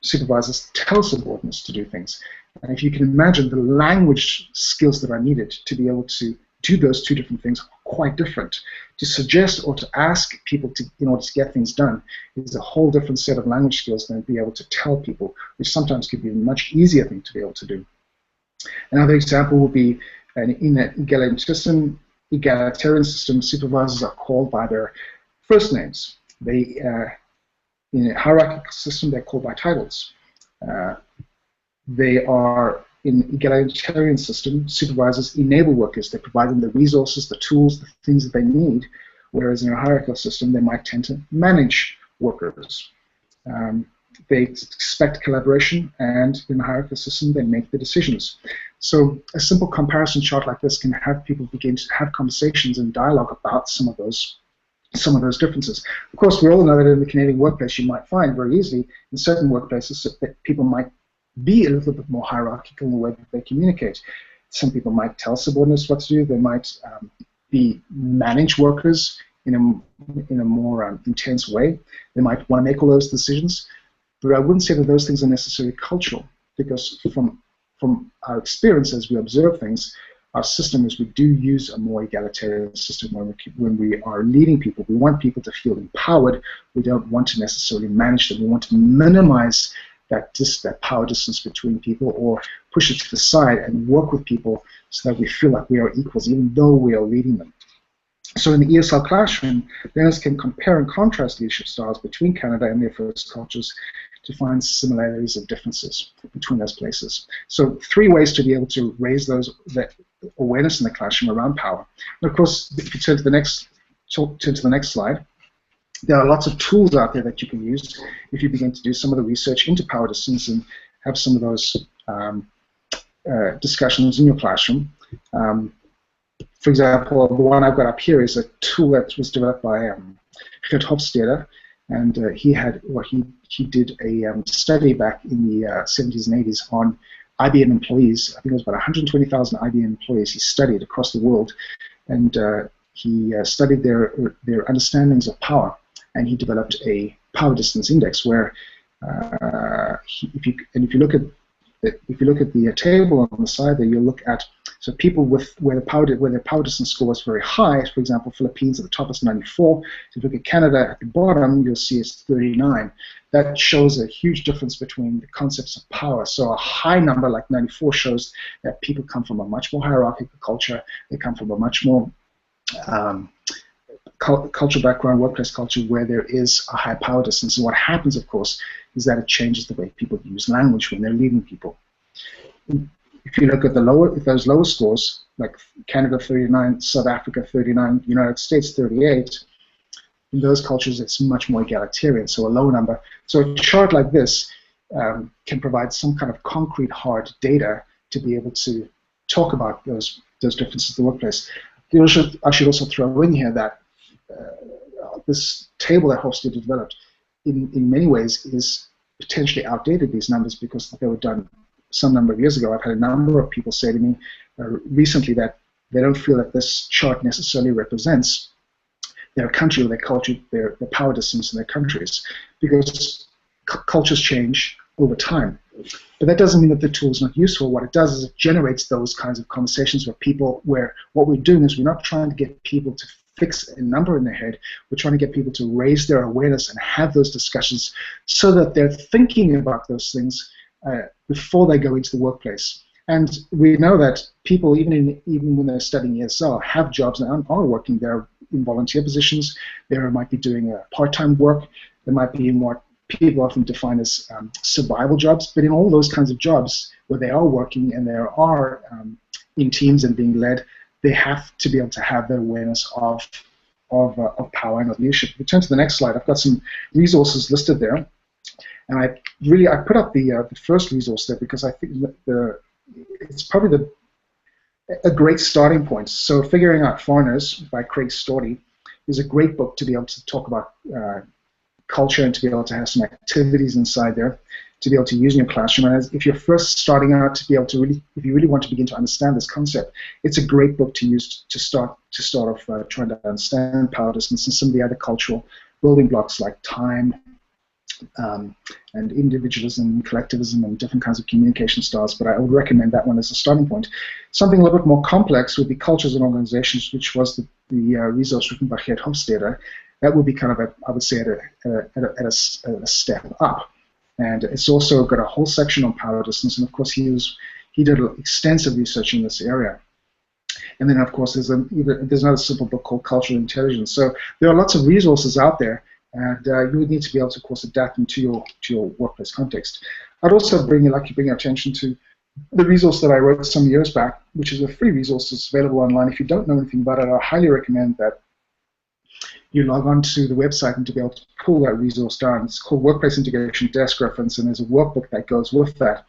supervisors tell subordinates to do things. And if you can imagine, the language skills that are needed to be able to do those two different things are quite different. To suggest or to ask people in order to get things done is a whole different set of language skills than be able to tell people, which sometimes could be a much easier thing to be able to do. Another example would be in an egalitarian system, supervisors are called by their first names. In a hierarchical system, they're called by titles. They are, in an egalitarian system, supervisors enable workers. They provide them the resources, the tools, the things that they need, whereas in a hierarchical system, they might tend to manage workers. They expect collaboration, and in a hierarchical system, they make the decisions. So a simple comparison chart like this can have people begin to have conversations and dialogue about some of those differences. Of course, we all know that in the Canadian workplace, you might find very easily in certain workplaces that people might be a little bit more hierarchical in the way that they communicate. Some people might tell subordinates what to do. They might manage workers in a more intense way. They might want to make all those decisions. But I wouldn't say that those things are necessarily cultural, because from our experience as we observe things, our system is we do use a more egalitarian system when we are leading people. We want people to feel empowered. We don't want to necessarily manage them. We want to minimize that power distance between people, or push it to the side and work with people so that we feel like we are equals, even though we are leading them. So in the ESL classroom, learners can compare and contrast leadership styles between Canada and their first cultures to find similarities and differences between those places. So 3 ways to be able to raise that awareness in the classroom around power. And of course, if you turn to the next slide, there are lots of tools out there that you can use if you begin to do some of the research into power distance and have some of those discussions in your classroom. For example, the one I've got up here is a tool that was developed by Geert Hofstede, and he did a study back in the 70s and 80s on IBM employees. I think it was about 120,000 IBM employees he studied across the world, and he studied their understandings of power, and he developed a power distance index where if you look at the table on the side there, you'll look at people where their power distance score was very high. For example, Philippines at the top is 94. If you look at Canada at the bottom, you'll see it's 39. that shows a huge difference between the concepts of power. So a high number like 94 shows that people come from a much more hierarchical culture. They come from a much more cultural background, workplace culture, where there is a high power distance. And what happens, of course, is that it changes the way people use language when they're leading people. If you look at those lower scores, like Canada 39, South Africa 39, United States 38, in those cultures it's much more egalitarian, so a low number. So a chart like this can provide some kind of concrete, hard data to be able to talk about those differences in the workplace. I should also throw in here that this table that Hofstede developed, in many ways, is potentially outdated, these numbers, because they were done some number of years ago. I've had a number of people say to me recently that they don't feel that this chart necessarily represents their country or their culture, their power distance in their countries, because cultures change over time. But that doesn't mean that the tool is not useful. What it does is it generates those kinds of conversations where what we're doing is we're not trying to get people to fix a number in their head. We're trying to get people to raise their awareness and have those discussions so that they're thinking about those things before they go into the workplace. And we know that people, even when they're studying ESL, have jobs and are working. They're in volunteer positions. They might be doing part-time work. They might be in what people often define as survival jobs. But in all those kinds of jobs where they are working and they are in teams and being led, they have to be able to have that awareness of power and of leadership. If we turn to the next slide, I've got some resources listed there. And I put up the first resource there because I think it's probably a great starting point. So Figuring Out Foreigners by Craig Staughty is a great book to be able to talk about culture and to be able to have some activities inside there to be able to use in your classroom. And if you're first starting out, to be able to if you really want to begin to understand this concept, it's a great book to use to start off trying to understand power distance and some of the other cultural building blocks like time, and individualism, collectivism, and different kinds of communication styles. But I would recommend that one as a starting point. Something a little bit more complex would be Cultures and Organizations, which was the resource written by Geert Hofstede. That would be kind of I would say at a step up. And it's also got a whole section on power distance, and of course he did extensive research in this area. And then of course there's another simple book called Cultural Intelligence. So there are lots of resources out there. And you would need to be able to, of course, adapt them to your workplace context. I'd also bring your attention to the resource that I wrote some years back, which is a free resource that's available online. If you don't know anything about it, I highly recommend that you log on to the website and to be able to pull that resource down. It's called Workplace Integration Desk Reference, and there's a workbook that goes with that.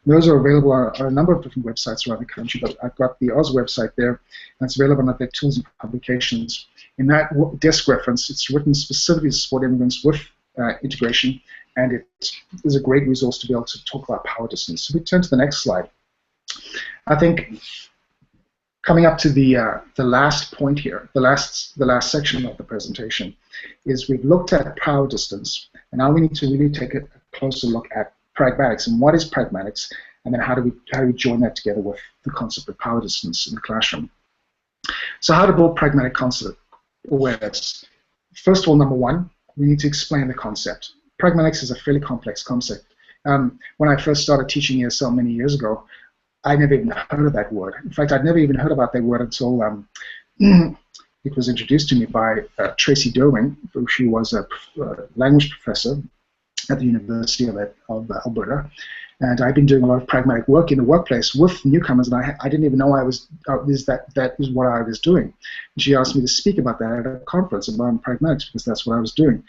And those are available on a number of different websites around the country, but I've got the Oz website there, and it's available on their tools and publications. In that desk reference, it's written specifically to support immigrants with integration, and it is a great resource to be able to talk about power distance. So we turn to the next slide. I think coming up to the last point here, the last section of the presentation, is we've looked at power distance, and now we need to really take a closer look at pragmatics and what is pragmatics, and then how do we join that together with the concept of power distance in the classroom. So how to build pragmatic concept awareness? First of all, number one, we need to explain the concept. Pragmatics is a fairly complex concept. When I first started teaching ESL many years ago, I never even heard of that word. In fact, I'd never even heard about that word until it was introduced to me by Tracy Derwing, who was a language professor at the University of Alberta. And I've been doing a lot of pragmatic work in the workplace with newcomers, and I didn't even know that is what I was doing. And she asked me to speak about that at a conference about pragmatics because that's what I was doing.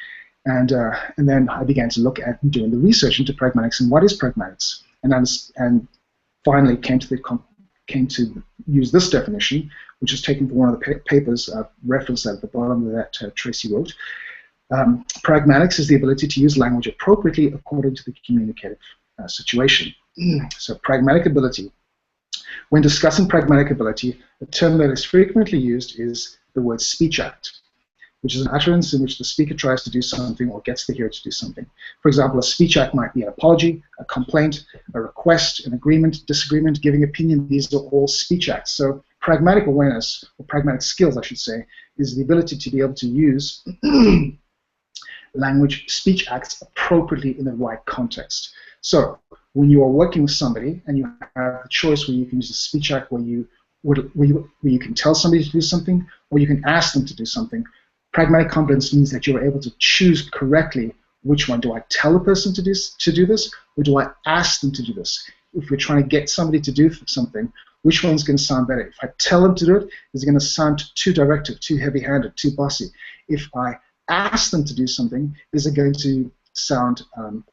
And then I began to look at doing the research into pragmatics and what is pragmatics, and finally came to use this definition, which is taken from one of the papers referenced at the bottom that Tracy wrote. Pragmatics is the ability to use language appropriately according to the communicative situation. So pragmatic ability. When discussing pragmatic ability, a term that is frequently used is the word speech act, which is an utterance in which the speaker tries to do something or gets the hearer to do something. For example, a speech act might be an apology, a complaint, a request, an agreement, disagreement, giving opinion. These are all speech acts. So pragmatic awareness, or pragmatic skills, I should say, is the ability to be able to use speech acts appropriately in the right context. So when you are working with somebody and you have the choice where you can use a speech act where you can tell somebody to do something or you can ask them to do something, pragmatic competence means that you're able to choose correctly which one. Do I tell a person to do this, or do I ask them to do this? If we're trying to get somebody to do something, which one's going to sound better? If I tell them to do it, is it going to sound too directive, too heavy-handed, too bossy? If I ask them to do something, is it going to sound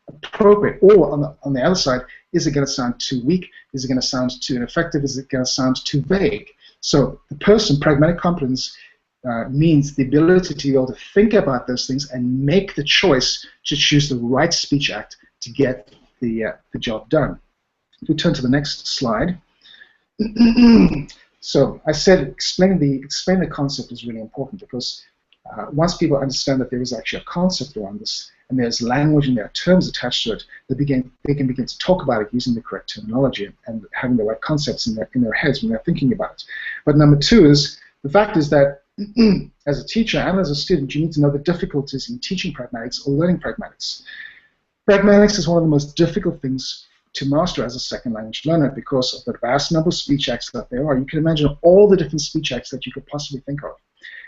appropriate? Or on the other side, is it going to sound too weak? Is it going to sound too ineffective? Is it going to sound too vague? So the person, pragmatic competence, means the ability to be able to think about those things and make the choice to choose the right speech act to get the job done. If we turn to the next slide. So I said explain the concept is really important, because once people understand that there is actually a concept around this and there's language and there are terms attached to it, they can begin to talk about it using the correct terminology and having the right concepts in their heads when they're thinking about it. But number two is, the fact is that as a teacher and as a student, you need to know the difficulties in teaching pragmatics or learning pragmatics. Pragmatics is one of the most difficult things to master as a second language learner because of the vast number of speech acts that there are. You can imagine all the different speech acts that you could possibly think of.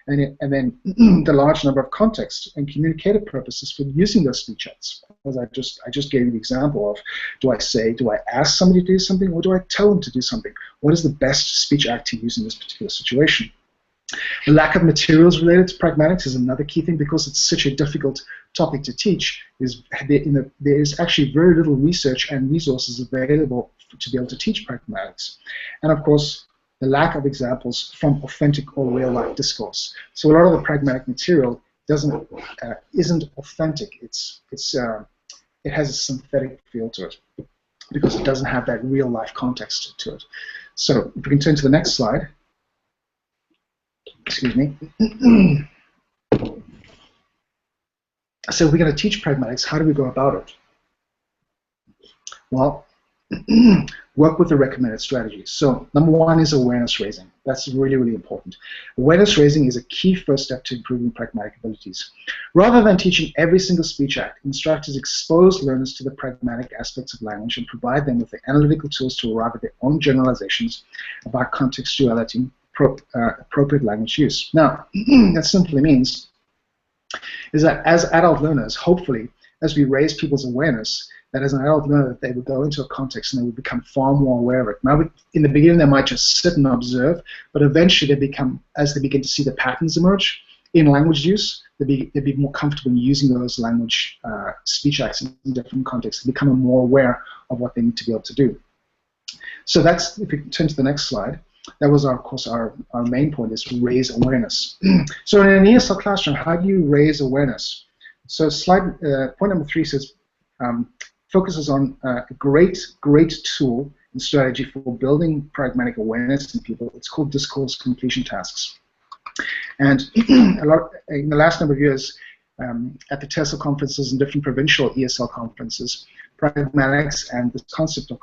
And then the large number of contexts and communicative purposes for using those speech acts. As I just gave you the example of, do I ask somebody to do something, or do I tell them to do something? What is the best speech act to use in this particular situation? The lack of materials related to pragmatics is another key thing, because it's such a difficult topic to teach. There is actually very little research and resources available to be able to teach pragmatics. And of course, the lack of examples from authentic or real-life discourse. So a lot of the pragmatic material isn't authentic. It has a synthetic feel to it because it doesn't have that real-life context to it. So if we can turn to the next slide. Excuse me. So if we're going to teach pragmatics, how do we go about it? Well, work with the recommended strategies. So number one is awareness raising. That's really, really important. Awareness raising is a key first step to improving pragmatic abilities. Rather than teaching every single speech act, instructors expose learners to the pragmatic aspects of language and provide them with the analytical tools to arrive at their own generalizations about contextuality, appropriate language use. Now, that simply means is that as adult learners, hopefully, as we raise people's awareness, that as an adult learner, they would go into a context and they would become far more aware of it. Now, in the beginning, they might just sit and observe, but eventually as they begin to see the patterns emerge in language use, they'd be more comfortable in using those language speech acts in different contexts, and become more aware of what they need to be able to do. So that's, if we turn to the next slide, that was, of course, our main point, is to raise awareness. So in an ESL classroom, how do you raise awareness? So point number 3 says, focuses on a great tool and strategy for building pragmatic awareness in people. It's called discourse completion tasks. And in the last number of years, at the TESOL conferences and different provincial ESL conferences, pragmatics and the concept of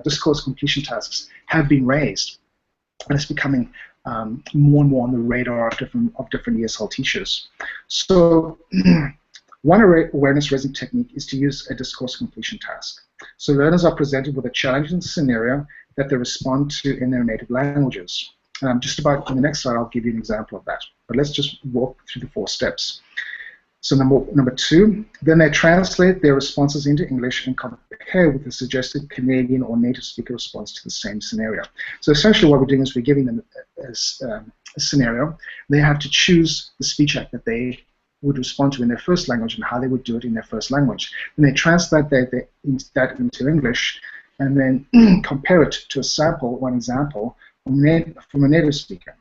discourse completion tasks have been raised. And it's becoming more and more on the radar of different ESL teachers. So one awareness raising technique is to use a discourse completion task. So learners are presented with a challenging scenario that they respond to in their native languages. Just about in the next slide, I'll give you an example of that. But let's just walk through the 4 steps. So number 2, then they translate their responses into English and compare with the suggested Canadian or native speaker response to the same scenario. So essentially what we're doing is we're giving them a scenario. They have to choose the speech act that they would respond to in their first language and how they would do it in their first language. Then they translate that into English and then compare it to one example from a native speaker.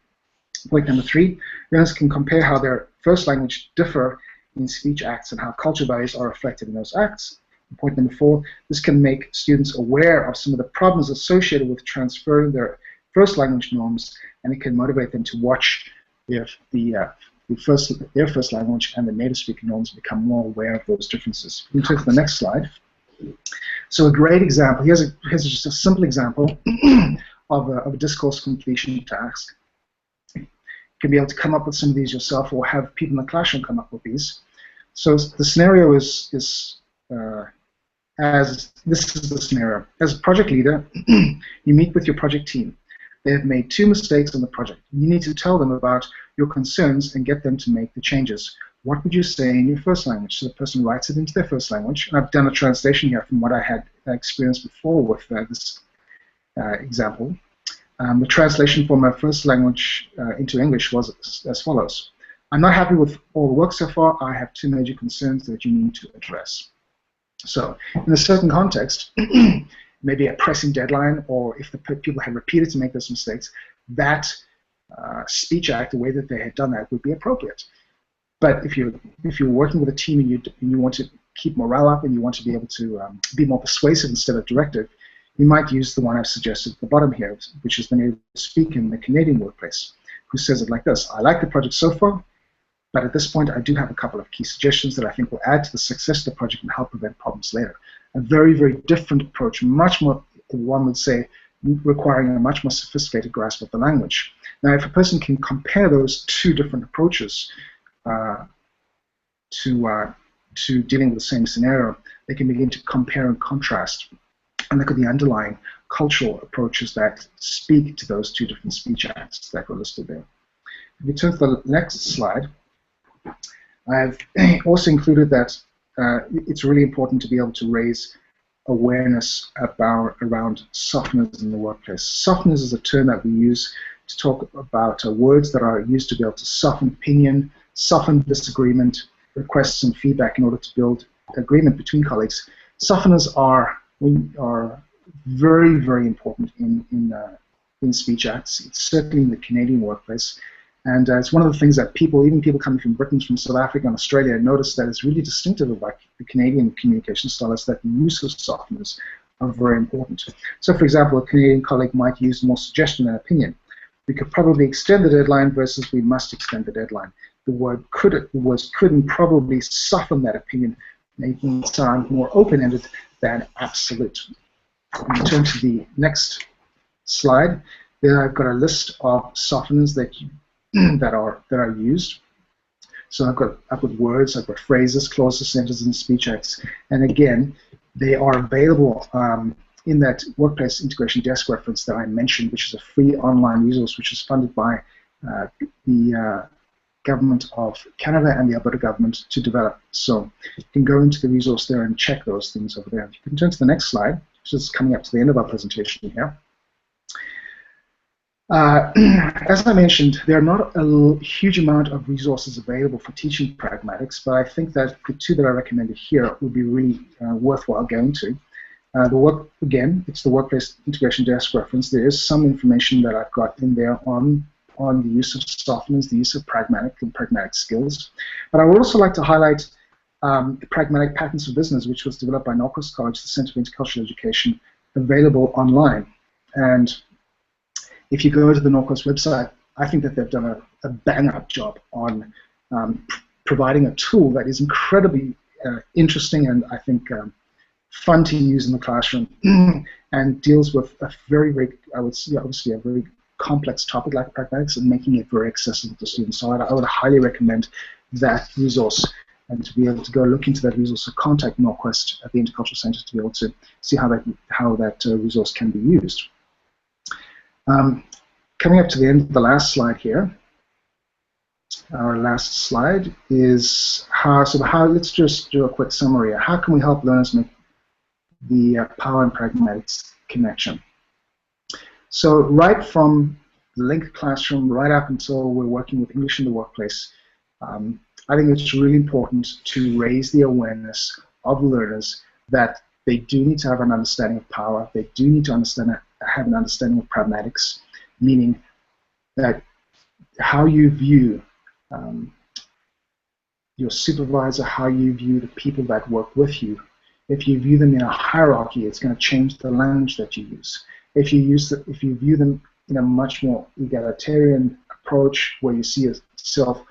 Point number 3, learners can compare how their first language differ in speech acts and how culture values are reflected in those acts. And point number 4, this can make students aware of some of the problems associated with transferring their first language norms, and it can motivate them to watch their first language and the native speaking norms, become more aware of those differences. We can turn to the next slide. So a great example, here's just a simple example of a discourse completion task. You can be able to come up with some of these yourself or have people in the classroom come up with these. So the scenario is as this is the scenario. As a project leader, you meet with your project team. They have made 2 mistakes on the project. You need to tell them about your concerns and get them to make the changes. What would you say in your first language? So the person writes it into their first language. And I've done a translation here from what I had experienced before with this example. The translation from my first language into English was as follows. I'm not happy with all the work so far. I have 2 major concerns that you need to address. So in a certain context, maybe a pressing deadline, or if the people had repeated to make those mistakes, that speech act, the way that they had done that, would be appropriate. But if you're working with a team and you want to keep morale up and you want to be able to be more persuasive instead of directive, you might use the one I've suggested at the bottom here, which is the native speaker in the Canadian workplace, who says it like this: I like the project so far, but at this point I do have a couple of key suggestions that I think will add to the success of the project and help prevent problems later. A very, very different approach, much more, one would say, requiring a much more sophisticated grasp of the language. Now, if a person can compare those 2 different approaches to dealing with the same scenario, they can begin to compare and contrast and look at the underlying cultural approaches that speak to those 2 different speech acts that were listed there. If we turn to the next slide, I've also included that it's really important to be able to raise awareness around softeners in the workplace. Softeners is a term that we use to talk about words that are used to be able to soften opinion, soften disagreement, requests and feedback in order to build agreement between colleagues. Softeners are very, very important in speech acts. It's certainly in the Canadian workplace. And it's one of the things that even people coming from Britain, from South Africa and Australia, notice that is really distinctive about the Canadian communication style, is that the use of softeners are very important. So, for example, a Canadian colleague might use more suggestion than opinion. We could probably extend the deadline versus we must extend the deadline. The words could and probably soften that opinion, making it sound more open-ended than absolute. When we turn to the next slide, there I've got a list of softeners that are used. So I've got words, I've got phrases, clauses, sentences, and speech acts, and again, they are available in that workplace integration desk reference that I mentioned, which is a free online resource which is funded by the government of Canada and the Alberta government to develop. So you can go into the resource there and check those things over there. You can turn to the next slide, which is coming up to the end of our presentation here. As I mentioned, there are not a huge amount of resources available for teaching pragmatics, but I think that the 2 that I recommended here would be really worthwhile going to. It's the Workplace Integration Desk reference. There is some information that I've got in there on the use of softeners, the use of pragmatic and pragmatic skills. But I would also like to highlight the Pragmatic Patterns for Business, which was developed by Northwest College, the Center for Intercultural Education, available online. And if you go to the Northwest website, I think that they've done a bang-up job on providing a tool that is incredibly interesting and I think fun to use in the classroom and deals with a very, very, I would say, obviously a very complex topic like pragmatics and making it very accessible to students. So I would highly recommend that resource, and to be able to go look into that resource or contact Northwest at the Intercultural Center to be able to see how that resource can be used. Coming up to the end of the last slide here, our last slide is let's just do a quick summary. How can we help learners make the power and pragmatics connection? So right from the linked classroom right up until we're working with English in the workplace, I think it's really important to raise the awareness of learners that they do need to have an understanding of power, they do need to have an understanding of pragmatics, meaning that how you view your supervisor, how you view the people that work with you. If you view them in a hierarchy, it's going to change the language that you use. If you view them in a much more egalitarian approach, where you see yourself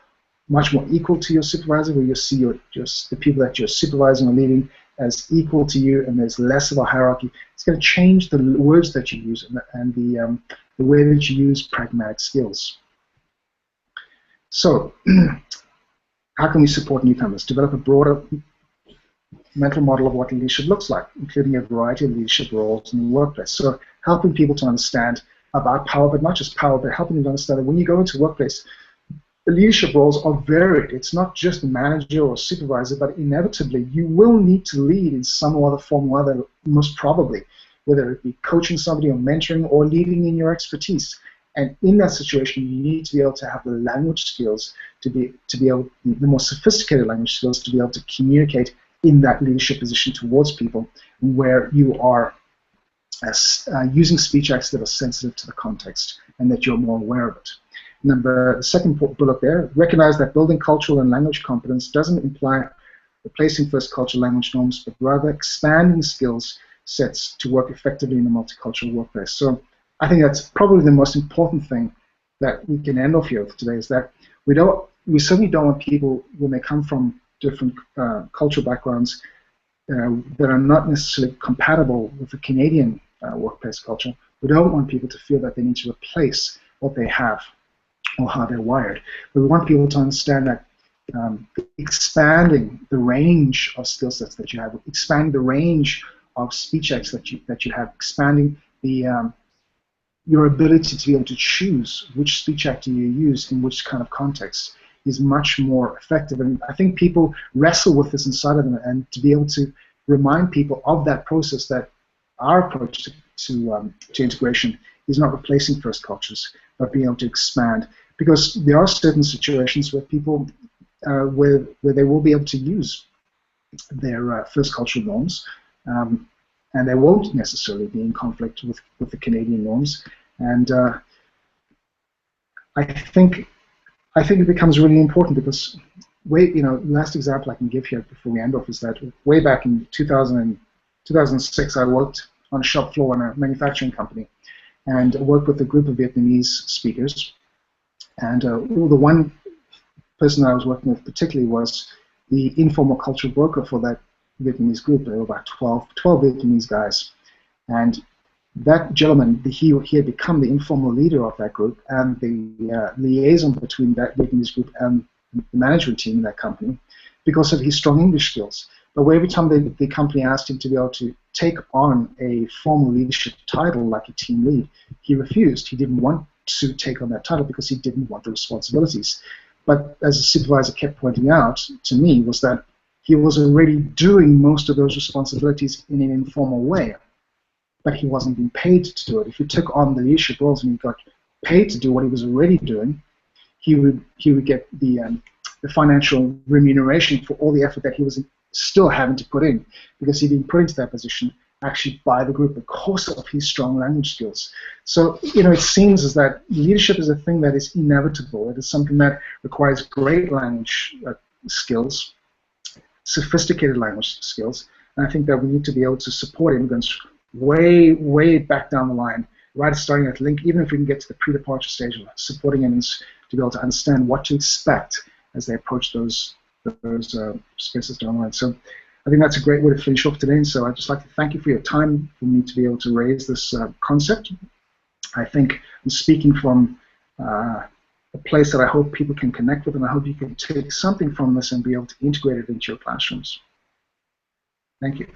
much more equal to your supervisor, where you see the people that you're supervising or leading as equal to you, and there's less of a hierarchy, it's going to change the words that you use and the way that you use pragmatic skills. So how can we support newcomers? Develop a broader mental model of what leadership looks like, including a variety of leadership roles in the workplace. So helping people to understand about power, but not just power, but helping them to understand that when you go into a workplace, the leadership roles are varied. It's not just a manager or supervisor, but inevitably you will need to lead in some other form or other, most probably, whether it be coaching somebody or mentoring or leading in your expertise. And in that situation, you need to be able to have the language skills to be able, the more sophisticated language skills to be able to communicate in that leadership position towards people where you are using speech acts that are sensitive to the context and that you're more aware of it. The second bullet there, recognize that building cultural and language competence doesn't imply replacing first cultural language norms, but rather expanding skills sets to work effectively in a multicultural workplace. So I think that's probably the most important thing that we can end off here with today, is that we certainly don't want people, when they come from different cultural backgrounds that are not necessarily compatible with the Canadian workplace culture, we don't want people to feel that they need to replace what they have or how they're wired. But we want people to understand that expanding the range of skill sets that you have, expanding the range of speech acts that you have, expanding the your ability to be able to choose which speech act you use in which kind of context is much more effective. And I think people wrestle with this inside of them, and to be able to remind people of that process, that our approach to integration is not replacing first cultures, but being able to expand. Because there are certain situations where people, where they will be able to use their first cultural norms, and they won't necessarily be in conflict with the Canadian norms. And I think it becomes really important because, last example I can give here before we end off is that way back in 2006, I worked on a shop floor in a manufacturing company, and worked with a group of Vietnamese speakers. And the one person I was working with particularly was the informal cultural broker for that Vietnamese group. There were about 12 Vietnamese guys. And that gentleman, he had become the informal leader of that group and the liaison between that Vietnamese group and the management team in that company because of his strong English skills. But every time the company asked him to be able to take on a formal leadership title like a team lead, he refused. He didn't want to take on that title because he didn't want the responsibilities. But as the supervisor kept pointing out to me, was that he was already doing most of those responsibilities in an informal way, but he wasn't being paid to do it. If he took on the leadership roles and he got paid to do what he was already doing, he would get the financial remuneration for all the effort that he was still having to put in, because he'd been put into that position actually by the group because of his strong language skills. So, it seems as that leadership is a thing that is inevitable. It is something that requires great language skills, sophisticated language skills, and I think that we need to be able to support immigrants way, way back down the line, right at starting at link, even if we can get to the pre-departure stage of supporting immigrants to be able to understand what to expect as they approach those spaces down the line. So I think that's a great way to finish off today. And so I'd just like to thank you for your time, for me to be able to raise this concept. I think I'm speaking from a place that I hope people can connect with, and I hope you can take something from this and be able to integrate it into your classrooms. Thank you.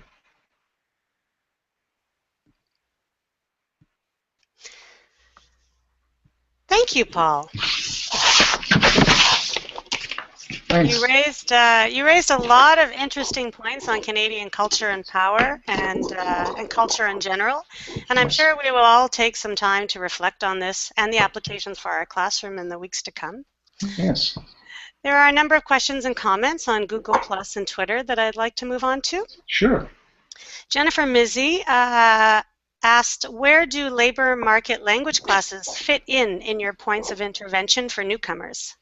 Thank you, Paul. Thanks. You raised a lot of interesting points on Canadian culture and power and culture in general, and I'm sure we will all take some time to reflect on this and the applications for our classroom in the weeks to come. Yes. There are a number of questions and comments on Google Plus and Twitter that I'd like to move on to. Sure. Jennifer Mizzi asked, where do labor market language classes fit in your points of intervention for newcomers?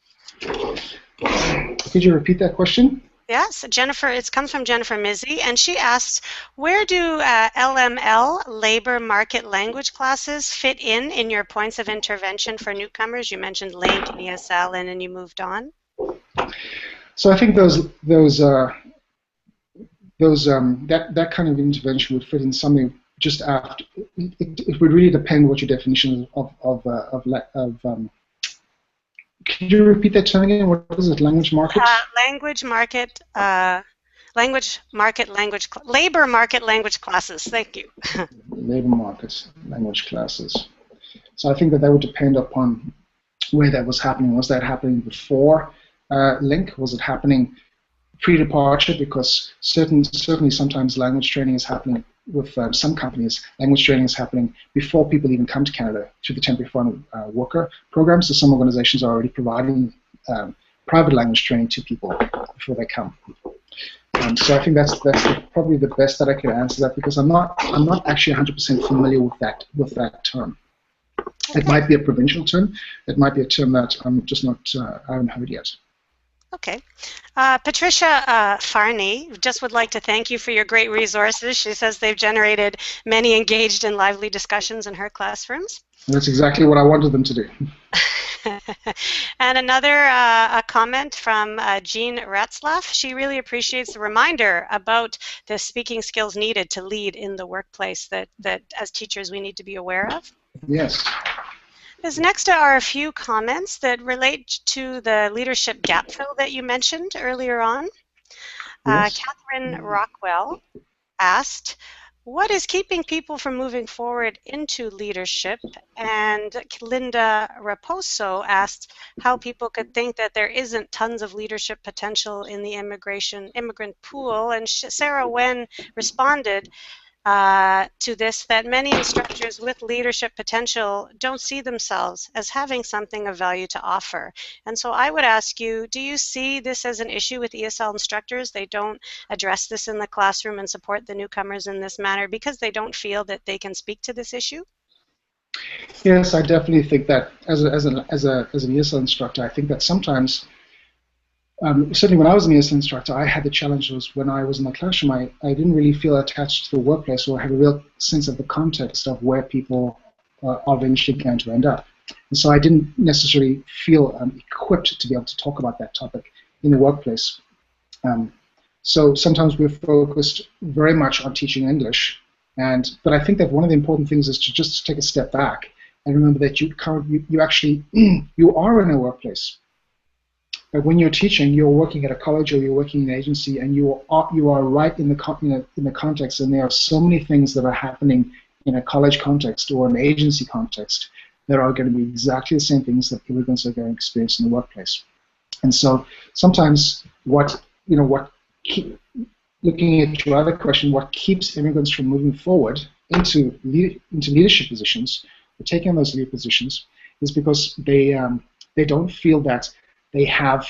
Could you repeat that question? Yes, Jennifer, it comes from Jennifer Mizzi, and she asks, where do LML, labor market language classes, fit in your points of intervention for newcomers? You mentioned LINK and ESL, and then you moved on. So I think that kind of intervention would fit in something just after. It would really depend what your definition of Could you repeat that term again? What is it? Language market? Language market, labor market language classes. Thank you. Labor market language classes. So I think that would depend upon where that was happening. Was that happening before Link? Was it happening pre-departure? Because certainly sometimes language training is happening with some companies. Language training is happening before people even come to Canada through the temporary foreign worker program. So some organizations are already providing private language training to people before they come. So I think that's probably the best that I could answer that, because I'm not actually 100% familiar with that term. Okay. It might be a provincial term. It might be a term that I'm just not I haven't heard yet. Okay. Patricia Farney just would like to thank you for your great resources. She says they've generated many engaged and lively discussions in her classrooms. That's exactly what I wanted them to do. And another a comment from Jean Ratzlaff. She really appreciates the reminder about the speaking skills needed to lead in the workplace that as teachers we need to be aware of. Yes. As next are a few comments that relate to the leadership gap fill that you mentioned earlier on. Yes. Catherine Rockwell asked, what is keeping people from moving forward into leadership? And Linda Raposo asked how people could think that there isn't tons of leadership potential in the immigrant pool. And Sarah Wen responded to this, that many instructors with leadership potential don't see themselves as having something of value to offer. And so I would ask you, do you see this as an issue with ESL instructors? They don't address this in the classroom and support the newcomers in this manner because they don't feel that they can speak to this issue? Yes, I definitely think that as an ESL instructor, I think that sometimes certainly when I was an ESL instructor, I had the challenges when I was in the classroom. I didn't really feel attached to the workplace or have a real sense of the context of where people are eventually going to end up. And so I didn't necessarily feel equipped to be able to talk about that topic in the workplace. So sometimes we're focused very much on teaching English, but I think that one of the important things is to just take a step back and remember that you actually you are in a workplace. But when you're teaching, you're working at a college or you're working in an agency, and you are right in the context. And there are so many things that are happening in a college context or an agency context that are going to be exactly the same things that immigrants are going to experience in the workplace. And so sometimes looking at your other question, what keeps immigrants from moving forward into leadership positions or taking those leadership positions is because they don't feel that they have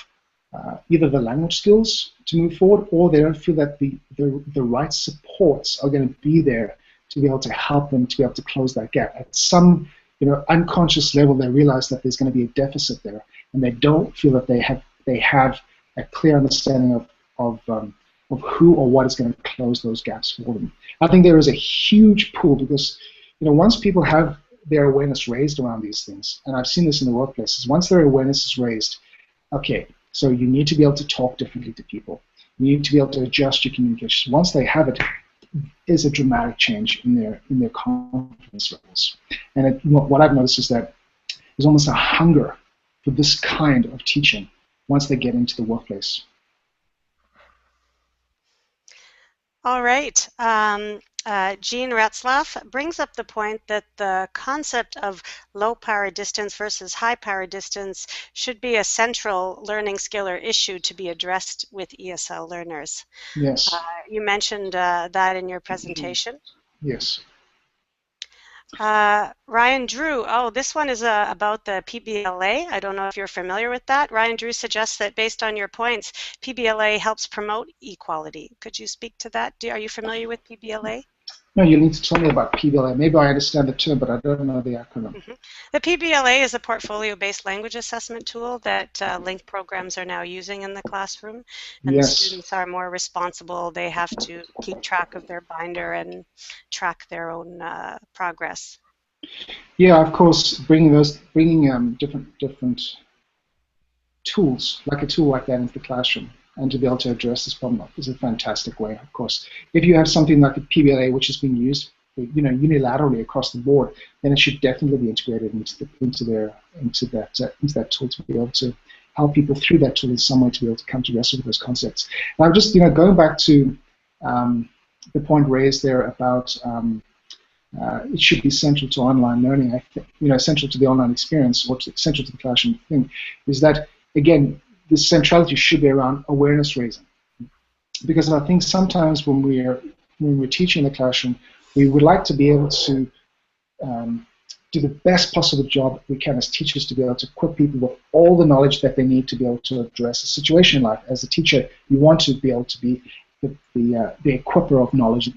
either the language skills to move forward, or they don't feel that the right supports are going to be there to be able to help them to be able to close that gap. At some unconscious level, they realize that there's going to be a deficit there, and they don't feel that they have a clear understanding of who or what is going to close those gaps for them. I think there is a huge pool because once people have their awareness raised around these things, and I've seen this in the workplaces, once their awareness is raised, okay, so you need to be able to talk differently to people. You need to be able to adjust your communication. Once they have it, is a dramatic change in their confidence levels. And what I've noticed is that there's almost a hunger for this kind of teaching once they get into the workplace. All right. Jean Ratzlaff brings up the point that the concept of low power distance versus high power distance should be a central learning skill or issue to be addressed with ESL learners. Yes. You mentioned that in your presentation. Yes. Ryan Drew, this one is about the PBLA. I don't know if you're familiar with that. Ryan Drew suggests that based on your points, PBLA helps promote equality. Could you speak to that? Are you familiar with PBLA? No, you need to tell me about PBLA. Maybe I understand the term, but I don't know the acronym. Mm-hmm. The PBLA is a portfolio-based language assessment tool that LINK programs are now using in the classroom, and yes. The students are more responsible. They have to keep track of their binder and track their own progress. Yeah, of course, bringing different tools, like a tool like that, into the classroom and to be able to address this problem is a fantastic way, of course. If you have something like a PBLA which is being used unilaterally across the board, then it should definitely be integrated into that tool to be able to help people through that tool in some way to be able to come to grips with those concepts. And I'm just going back to the point raised there about it should be central to online learning. I think, central to the online experience, or central to the classroom thing, is that, again, the centrality should be around awareness raising. Because I think sometimes when we're teaching in the classroom, we would like to be able to do the best possible job we can as teachers to be able to equip people with all the knowledge that they need to be able to address a situation in life. As a teacher, you want to be able to be the equipper of knowledge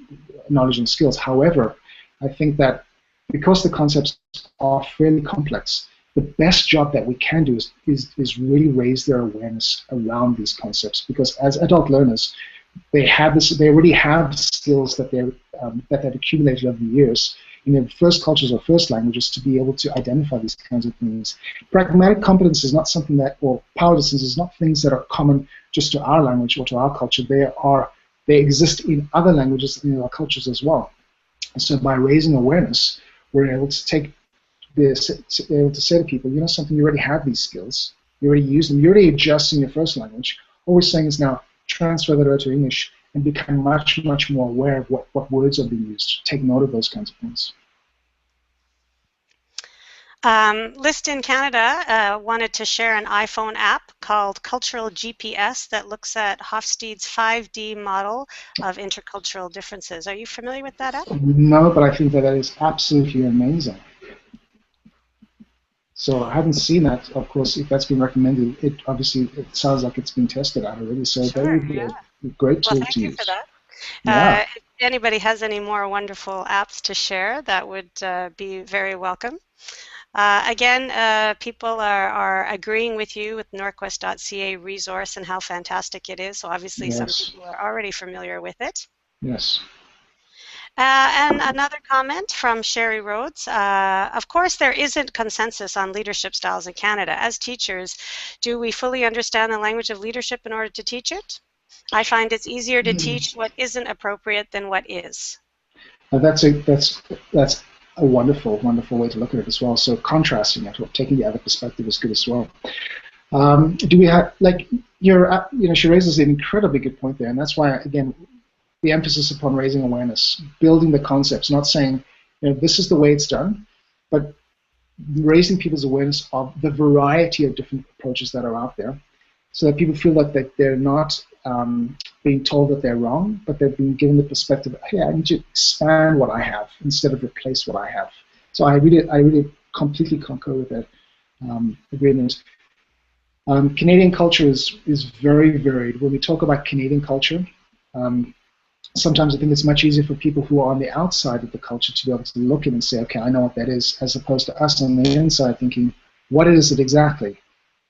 and skills. However, I think that because the concepts are fairly complex, the best job that we can do is really raise their awareness around these concepts. Because as adult learners, they already have skills that they've accumulated over the years in their first cultures or first languages to be able to identify these kinds of things. Pragmatic competence is not something or power distance is not things that are common just to our language or to our culture. They exist in other languages and in our cultures as well. And so by raising awareness, we're able to say to people, something, you already have these skills, you already use them, you already adjust in your first language. All we're saying is now transfer that over to English and become much, much more aware of what words are being used. Take note of those kinds of things. List in Canada wanted to share an iPhone app called Cultural GPS that looks at Hofstede's 5D model of intercultural differences. Are you familiar with that app? No, but I think that is absolutely amazing. So I haven't seen that. Of course, if that's been recommended, it sounds like it's been tested out already. So sure, that would be a great tool to use. Thank you for that. Yeah. If anybody has any more wonderful apps to share, that would be very welcome. Again, people are agreeing with you with norquest.ca resource and how fantastic it is. So obviously some people are already familiar with it. Yes. And another comment from Sherry Rhodes. Of course, there isn't consensus on leadership styles in Canada. As teachers, do we fully understand the language of leadership in order to teach it? I find it's easier to teach what isn't appropriate than what is. That's a wonderful, wonderful way to look at it as well. So contrasting it, or taking the other perspective is good as well. Do we have, she raises an incredibly good point there, and that's why, again, the emphasis upon raising awareness, building the concepts, not saying, this is the way it's done, but raising people's awareness of the variety of different approaches that are out there, so that people feel like that they're not being told that they're wrong, but they've been given the perspective, hey, I need to expand what I have instead of replace what I have. So I really completely concur with that agreement. Canadian culture is very varied. When we talk about Canadian culture, sometimes I think it's much easier for people who are on the outside of the culture to be able to look in and say, okay, I know what that is, as opposed to us on the inside thinking, what is it exactly?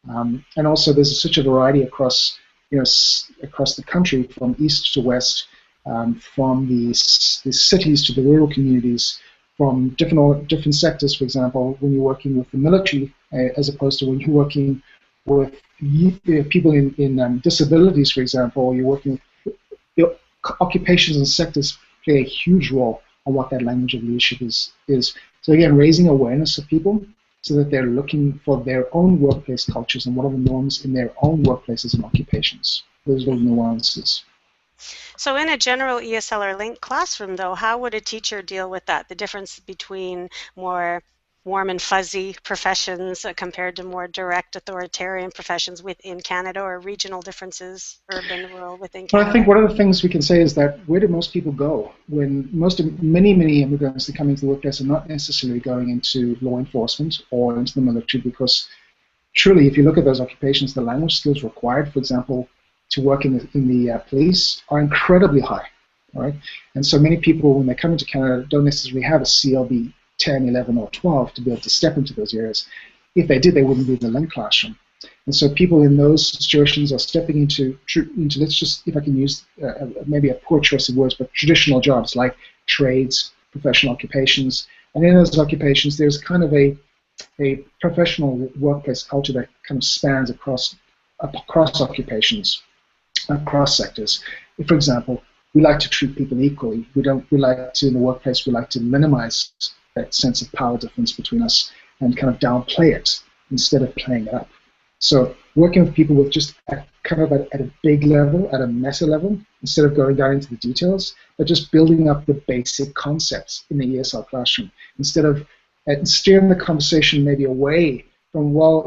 And also, there's such a variety across the country, from east to west, from the cities to the rural communities, from different sectors. For example, when you're working with the military, as opposed to when you're working with people in disabilities, for example, you're working with occupations and sectors play a huge role on what that language of leadership is. So again, raising awareness of people so that they're looking for their own workplace cultures and what are the norms in their own workplaces and occupations. Those little nuances. So in a general ESL or linked classroom, though, how would a teacher deal with that? The difference between more warm and fuzzy professions compared to more direct authoritarian professions within Canada, or regional differences, urban, rural, within Canada? Well, I think one of the things we can say is that where do most people go when many immigrants that come into the workplace are not necessarily going into law enforcement or into the military, because truly, if you look at those occupations, the language skills required, for example, to work in the police are incredibly high, right? And so many people, when they come into Canada, don't necessarily have a CLB 10, 11, or 12 to be able to step into those areas. If they did, they wouldn't be in the linked classroom. And so people in those situations are stepping into let's just, if I can use maybe a poor choice of words, but traditional jobs like trades, professional occupations. And in those occupations, there's kind of a professional workplace culture that kind of spans across occupations, across sectors. For example, we like to treat people equally. We like to, in the workplace, we like to minimize that sense of power difference between us and kind of downplay it instead of playing it up. So working with people with just kind of at a big level, at a meta level, instead of going down into the details, but just building up the basic concepts in the ESL classroom, instead of steering the conversation maybe away from, well,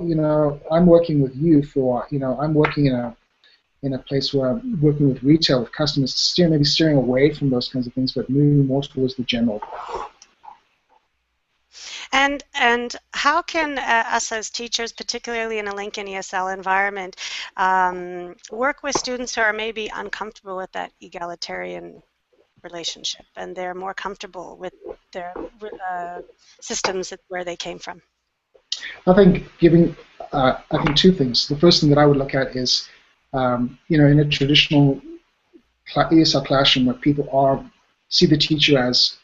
I'm working with youth, or I'm working in a place where I'm working with retail, with customers, maybe steering away from those kinds of things, but moving more towards the general. And how can us as teachers, particularly in a Lincoln ESL environment, work with students who are maybe uncomfortable with that egalitarian relationship, and they're more comfortable with their systems where they came from? I think two things. The first thing that I would look at is, in a traditional ESL classroom where people see the teacher as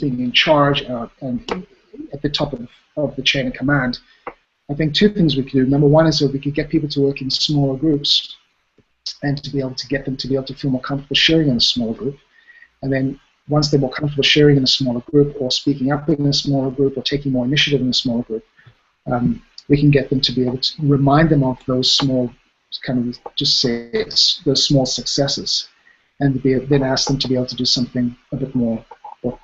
being in charge and at the top of the chain of command, I think two things we could do. Number one is that we could get people to work in smaller groups and to be able to get them to be able to feel more comfortable sharing in a small group. And then once they're more comfortable sharing in a smaller group, or speaking up in a smaller group, or taking more initiative in a smaller group, we can get them to be able to remind them of those small, kind of just say those small successes, and then ask them to be able to do something a bit more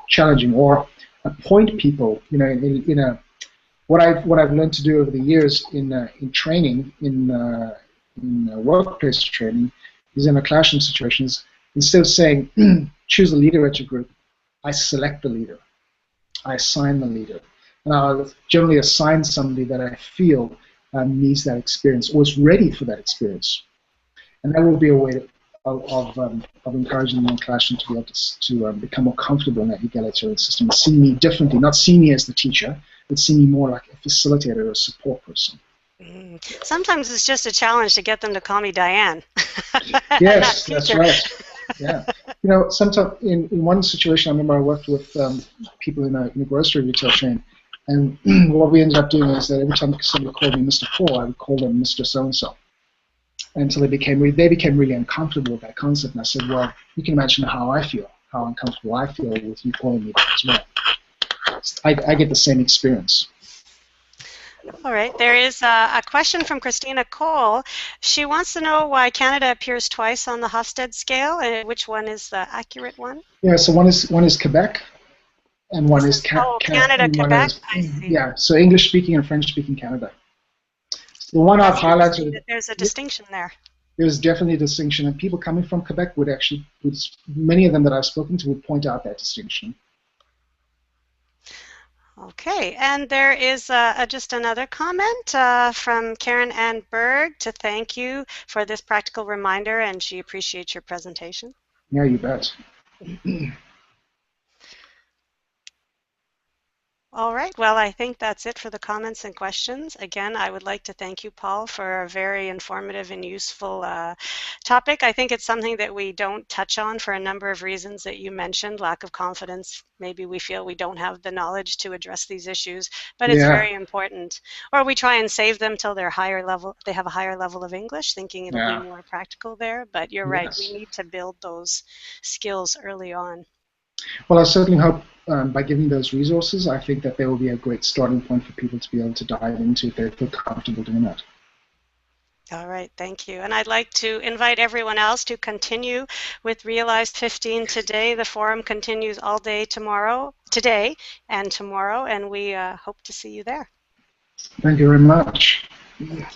challenging, or appoint people. What I've learned to do over the years in training, in workplace training, is in a classroom situations, instead of saying choose a leader at your group, I select the leader, I assign the leader, and I'll generally assign somebody that I feel needs that experience or is ready for that experience, and that will be a way of encouraging them in classroom to be able to become more comfortable in that egalitarian system, and see me differently, not see me as the teacher, but see me more like a facilitator or a support person. Sometimes it's just a challenge to get them to call me Diane. Yes, that's right. Yeah. Sometimes in one situation, I remember I worked with people in a grocery retail chain, and what we ended up doing is that every time somebody called me Mr. Paul, I would call them Mr. So-and-so, until they became really uncomfortable with that concept. And I said, well, you can imagine how uncomfortable I feel with you calling me that as well. I get the same experience. All right. There is a question from Christina Cole. She wants to know why Canada appears twice on the Hofstede scale, and which one is the accurate one? Yeah, so one is Quebec, and one is Canada, Quebec. I see. Yeah, so English speaking and French speaking Canada. The one I've highlighted. There's a distinction there. There's definitely a distinction, and people coming from Quebec many of them that I've spoken to would point out that distinction. Okay, and there is just another comment from Karen Ann Berg to thank you for this practical reminder, and she appreciates your presentation. Yeah, you bet. All right, well, I think that's it for the comments and questions. Again, I would like to thank you, Paul, for a very informative and useful topic. I think it's something that we don't touch on for a number of reasons that you mentioned. Lack of confidence, maybe we feel we don't have the knowledge to address these issues, but it's very important. Or we try and save them till they're higher level, they have a higher level of English, thinking it'll be more practical there. But you're right, we need to build those skills early on. Well, I certainly hope by giving those resources, I think that there will be a great starting point for people to be able to dive into if they feel comfortable doing that. All right, thank you. And I'd like to invite everyone else to continue with Realized 15 today. The forum continues all day today and tomorrow, and we hope to see you there. Thank you very much. Thank you.